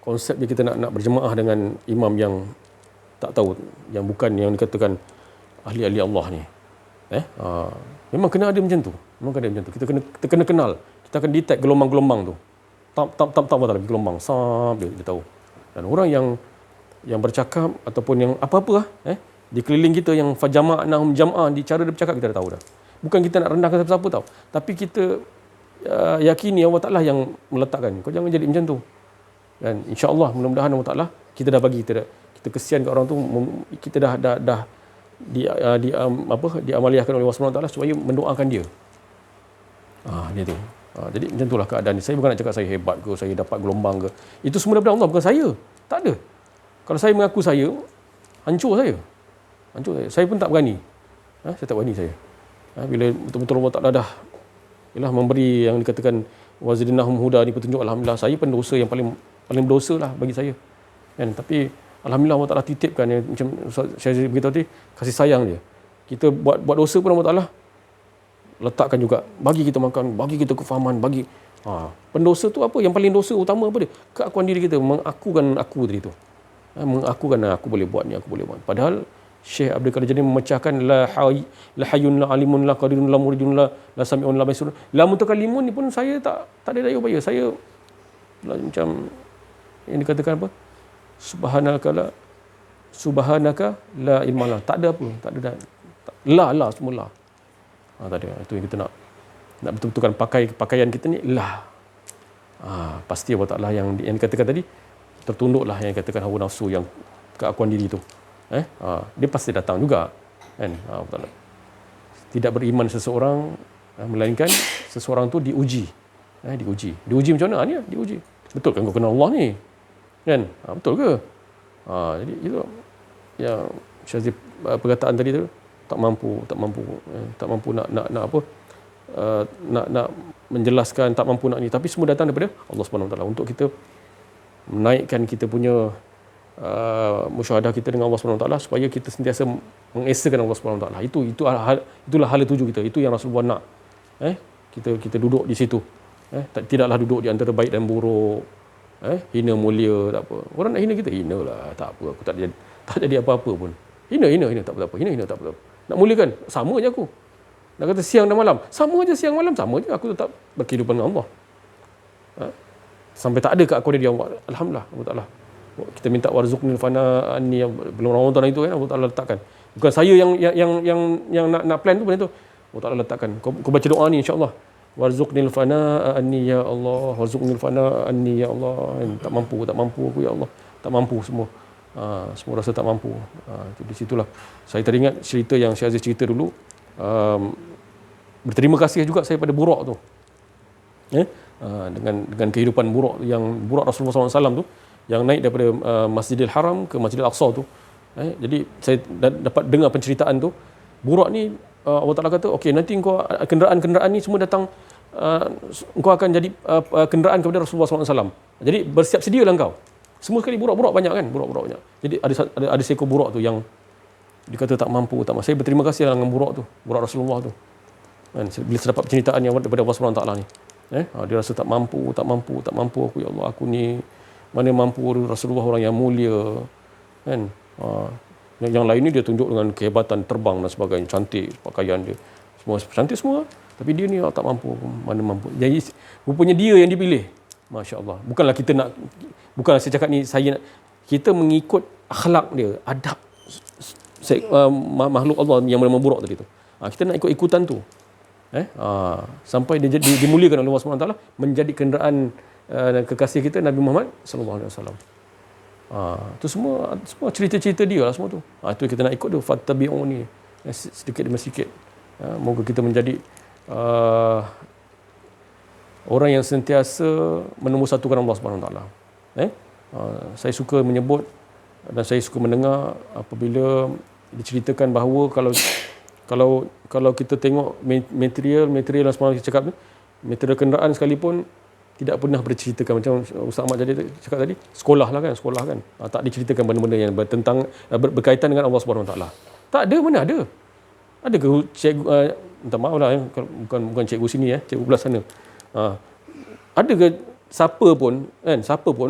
konsep dia, kita nak berjemaah dengan imam yang tak tahu, yang bukan yang dikatakan ahli-ahli Allah ni. Memang kena ada macam tu. Kita kena kenal. Kita akan detect gelombang-gelombang tu. Tak lagi gelombang. Dia tahu. Dan orang yang bercakap ataupun yang apa-apa di keliling kita yang fajama'nahum jam'ah, di cara dia bercakap kita dah tahu dah. Bukan kita nak rendahkan siapa-siapa tau. Tapi kita yakini Allah Ta'ala yang meletakkan. Kau jangan jadi macam tu. Dan insya-Allah mudah-mudahan Allah Ta'ala kita dah bagi, kita kesian kat orang tu, kita dah diamaliyahkan oleh Allah SWT supaya mendoakan dia. Dia tu. Jadi macam itulah keadaan ni. Saya bukan nak cakap saya hebat ke, saya dapat gelombang ke. Itu semua daripada Allah, bukan saya. Tak ada. Kalau saya mengaku saya, hancur saya. Saya pun tak berani. Saya tak berani saya. Bila betul-betul Allah Ta'ala dah memberi yang dikatakan wazidnahum huda ni petunjuk, alhamdulillah saya pendosa yang paling berdosa lah bagi saya. Tapi alhamdulillah Allah Ta'ala titipkan macam saya beritahu tadi, kasih sayang dia. Kita buat dosa pun Allah Ta'ala letakkan juga, bagi kita makan, bagi kita kefahaman, bagi pendosa tu apa yang paling dosa utama apa dia? Keakuan diri kita, mengakukan aku tadi tu. Mengakukan aku boleh buat ni, aku boleh buat. Padahal Syekh Abdul Qadir Jani memecahkan la hayyun la alimun la qadirun la muridun la sami'un la basirun la mutakallimun ni pun saya tak ada daya upaya. Saya macam yang dikatakan apa? Subhanaka la ilma la. Tak ada apa, tak ada la semua la. Tak ada. Itu yang kita nak betul-betulkan pakaian kita ni la. Pasti Allah Ta'ala yang dikatakan tadi, tertunduklah yang dikatakan hawa nafsu, yang keakuan diri tu. Dia pasti datang juga kan. Tidak beriman seseorang melainkan seseorang tu diuji. Diuji macam mana ni? Diuji. Betul kan kau kenal Allah ni? Kan? Betul ke? Jadi itu yang Syazri perkataan tadi tu, tak mampu nak apa? Nak menjelaskan, tak mampu nak ni, tapi semua datang daripada Allah Subhanahu Wa Taala untuk kita menaikkan kita punya musyahadah kita dengan Allah SWT, supaya kita sentiasa mengesakan Allah SWT. Itulah hala tuju kita. Itu yang Rasulullah nak. Kita duduk di situ. Tidaklah duduk di antara baik dan buruk. Hina mulia, tak apa. Orang nak hina kita, hina lah. Tak apa, aku tak jadi apa-apa pun. Hina, tak apa-apa. Hina, tak apa-apa. Nak muliakan, sama je aku. Nak kata siang dan malam, sama je siang malam, sama je. Aku tetap berkehidupan dengan Allah. Sampai tak ada keakuan dia, Allah. Alhamdulillah, Allah Ta'ala. Kita minta warzuqnil fana anni, belum Ramadan itu kan Allah Ta'ala letakkan. Bukan saya yang nak plan tu, benda tu Allah Ta'ala letakkan. Kau baca doa ni insya-Allah. Warzuqnil fana anni ya Allah, warzuqnil fana anni ya Allah. Tak mampu aku ya Allah. Tak mampu semua. Semua rasa tak mampu. Di situlah saya teringat cerita yang Syekh Aziz cerita dulu. Berterima kasih juga saya pada Burak tu. Dengan kehidupan Burak, yang Burak Rasulullah SAW tu, yang naik daripada Masjidil Haram ke Masjidil Aqsa tu. Jadi saya dapat dengar penceritaan tu. Burak ni Allah Ta'ala kata, okey, nanti kau kenderaan-kenderaan ni semua datang, engkau akan jadi kenderaan kepada Rasulullah SAW. Jadi bersiap sedialah engkau. Semua sekali burak banyak kan, burak banyak. Jadi ada seekor burak tu yang dikata tak mampu. Saya berterima kasih dengan burak tu, burak Rasulullah tu. Kan, bila saya dapat penceritaan yang daripada Allah SWT ni. Dia rasa tak mampu aku ya Allah, aku ni mana mampu, Rasulullah orang yang mulia kan. Yang lain ni dia tunjuk dengan kehebatan terbang dan sebagainya, cantik pakaian dia, semua cantik semua, tapi dia ni tak mampu, mana mampu. Jadi rupanya dia yang dipilih. Masya-Allah. Bukanlah saya cakap ni kita mengikut akhlak dia, adab makhluk Allah yang memburuk tadi tu. Kita nak ikut-ikutan tu. Sampai dia dimuliakan oleh Allah SWT, menjadi kenderaan kekasih kita Nabi Muhammad sallallahu alaihi wasallam. Itu semua cerita-cerita dia lah semua tu. Itu kita nak ikut tu, fattabi'uni, sedikit demi sedikit. Moga kita menjadi orang yang sentiasa menomorsatukan Allah Subhanahu Wa Taala. Saya suka menyebut dan saya suka mendengar apabila diceritakan bahawa kalau kita tengok material yang semalam kita cakap ni, material kenderaan sekalipun tidak pernah berceritakan macam Ustaz Ahmad jadi cakap tadi, sekolah kan. Tak diceritakan benda-benda yang berkaitan dengan Allah Subhanahu Wa Taala. Tak ada, mana ada. Ada ke cikgu minta maaf lah bukan cikgu sini cikgu belah sana. Ada ke siapa pun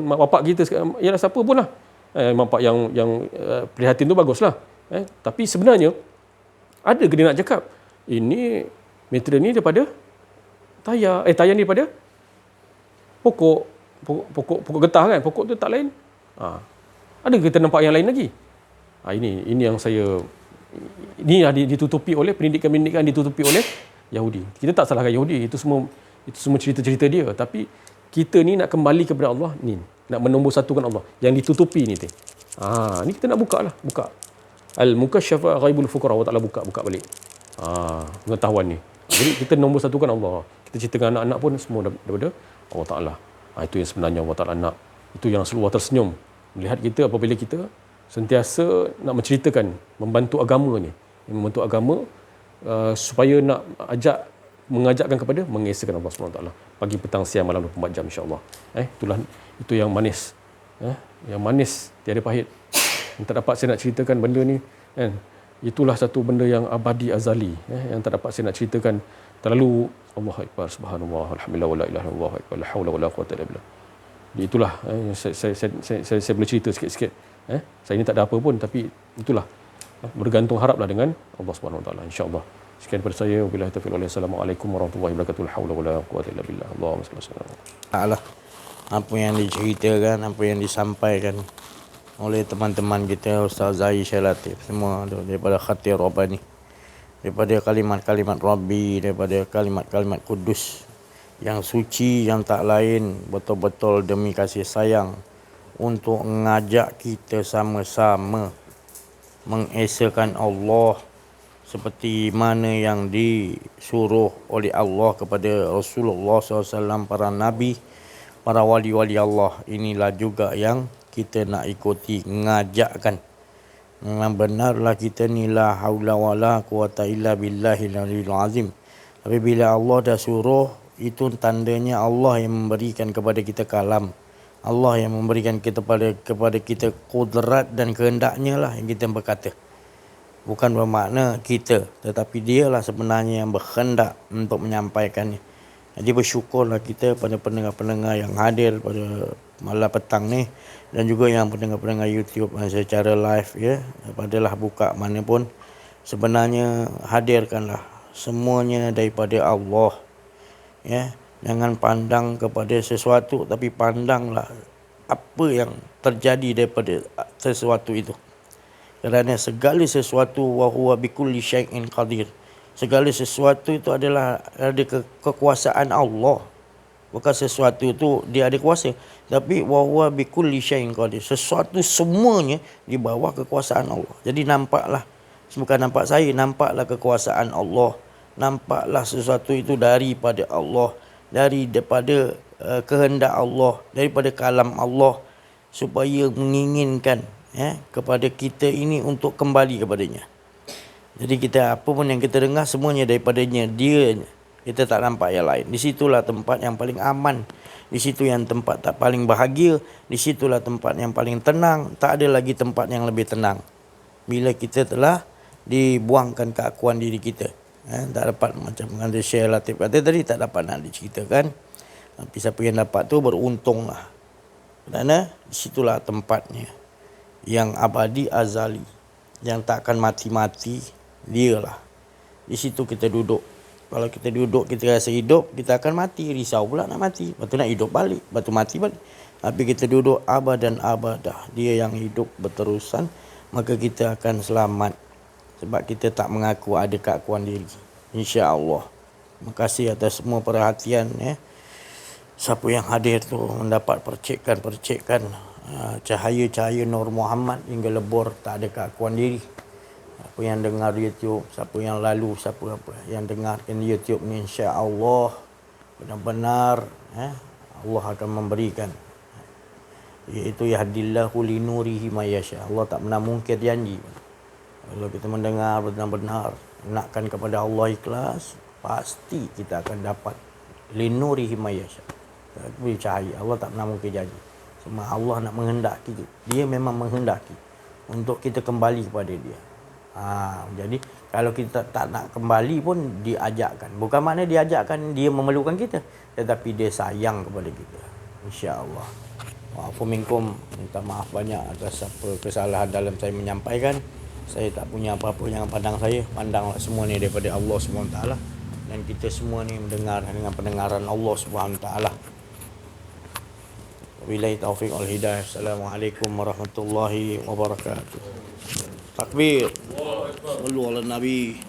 mak bapak kita ialah siapa pun lah. Mak bapak yang prihatin tu baguslah. Tapi sebenarnya ada ke dia nak cakap ini material ni daripada tayar ni daripada pokok getah kan, pokok tu tak lain. Ada ke kita nampak yang lain lagi? Ini yang saya ini ditutupi oleh pendidikan ditutupi oleh Yahudi. Kita tak salahkan Yahudi, itu semua cerita-cerita dia, tapi kita ni nak kembali kepada Allah ni, nak menomorsatukan Allah yang ditutupi ni. Ni kita nak buka Al-Mukasyafa Ghaibul Fuqara, Allah Ta'ala buka balik pengetahuan ni. Jadi kita nombor-satukan Allah. Kita cerita dengan anak-anak pun semua daripada Allah Ta'ala. Itu yang sebenarnya Allah Ta'ala nak. Itu yang selalu Allah tersenyum melihat kita apabila kita sentiasa nak menceritakan, membantu agama ni, membantu agama supaya nak mengajakkan kepada mengesahkan Allah SWT pagi, petang, siang, malam 24 jam, insya-Allah. Itu yang manis. Yang manis tiada pahit. Yang tak dapat saya nak ceritakan benda ni kan. Itulah satu benda yang abadi azali yang tak dapat saya nak ceritakan terlalu. Allahu akbar, subhanallah, alhamdulillah, wala ilaha illallah, wala haula wala quwwata illa billah. Itulah saya boleh cerita sikit-sikit. Saya ni tak ada apa pun, tapi itulah bergantung haraplah dengan Allah Subhanahu Wa Taala, insya-Allah. Sekian daripada saya, wabillahi taufiq wal hidayah. Assalamualaikum warahmatullahi wabarakatuh. La haula wala quwwata illa billah. Allahumma shalli alaihi wasallam. Apa yang diceritakan, apa yang disampaikan oleh teman-teman kita, Ustaz Zahir Syekh Latif, semua daripada khatir Rabbani, daripada kalimat-kalimat Rabbi, daripada kalimat-kalimat kudus yang suci, yang tak lain betul-betul demi kasih sayang untuk mengajak kita sama-sama mengesahkan Allah seperti mana yang disuruh oleh Allah kepada Rasulullah SAW, para nabi, para wali-wali Allah. Inilah juga yang kita nak ikuti, mengajakkan. Memang benarlah kita ni la haula wala quwata illa billahil aliyil azim. Tapi bila Allah dah suruh, itu tandanya Allah yang memberikan kepada kita kalam. Allah yang memberikan kepada kita kudrat dan kehendaknya lah yang kita berkata. Bukan bermakna kita, tetapi dialah sebenarnya yang berkehendak untuk menyampaikannya. Jadi bersyukurlah kita pada pendengar-pendengar yang hadir pada malam petang ni, dan juga yang pendengar-pendengar YouTube secara live padalah buka mana pun. Sebenarnya hadirkanlah semuanya daripada Allah. Jangan pandang kepada sesuatu, tapi pandanglah apa yang terjadi daripada sesuatu itu. Kerana segala sesuatu wa huwa bikulli syai'in qadir. Segala sesuatu itu adalah ada kekuasaan Allah. Bukan sesuatu itu dia ada kuasa, tapi wa huwa bikulli syai'in qadir. Sesuatu semuanya di bawah kekuasaan Allah. Jadi nampaklah, bukan nampak saya, nampaklah kekuasaan Allah. Nampaklah sesuatu itu daripada Allah, daripada kehendak Allah, daripada kalam Allah, supaya menginginkan kepada kita ini untuk kembali kepadanya. Jadi kita apa pun yang kita dengar semuanya daripadanya, dia. Kita tak nampak yang lain. Di situlah tempat yang paling aman. Di situ yang tempat tak paling bahagia. Di situlah tempat yang paling tenang. Tak ada lagi tempat yang lebih tenang bila kita telah dibuangkan keakuan diri kita. Tak dapat, macam ada Syekh Latif kata tadi, tak dapat nak diceritakan. Tapi siapa yang dapat tu beruntunglah. Kerana di situlah tempatnya yang abadi azali, yang tak akan mati-mati, dialah. Di situ kita duduk. Kalau kita duduk kita rasa hidup, kita akan mati, risau pula nak mati, lepas tu nak hidup balik, lepas tu mati balik. Tapi kita duduk abadan abadah, dia yang hidup berterusan, maka kita akan selamat. Sebab kita tak mengaku ada keakuan diri, insya-Allah. Terima kasih atas semua perhatian Siapa yang hadir tu mendapat percikkan cahaya-cahaya Nur Muhammad hingga lebur, tak ada keakuan diri. Siapa yang dengar YouTube, siapa yang lalu, siapa yang dengarkan YouTube ni, insya-Allah benar-benar Allah akan memberikan, iaitu yahdillahu linurihi mayasya. Allah tak pernah mungkir janji. Kalau kita mendengar benar-benar nakkan kepada Allah ikhlas, pasti kita akan dapat linurihi mayasya. Beri cahaya. Allah tak pernah mungkir janji. Cuma Allah nak menghendaki. Dia memang menghendaki untuk kita kembali kepada dia. Jadi kalau kita tak nak kembali pun diajakkan. Bukan makna diajakkan dia memerlukan kita, tetapi dia sayang kepada kita. Insya-Allah. Wa'afu minkum, minta maaf banyak atas apa kesalahan dalam saya menyampaikan. Saya tak punya apa-apa, jangan pandang saya. Pandanglah semua ni daripada Allah SWT. Dan kita semua ni mendengar dengan pendengaran Allah SWT. Wabillahi taufiq wal hidayah. Assalamualaikum warahmatullahi wabarakatuh. Takbir. Sallu ala Nabi.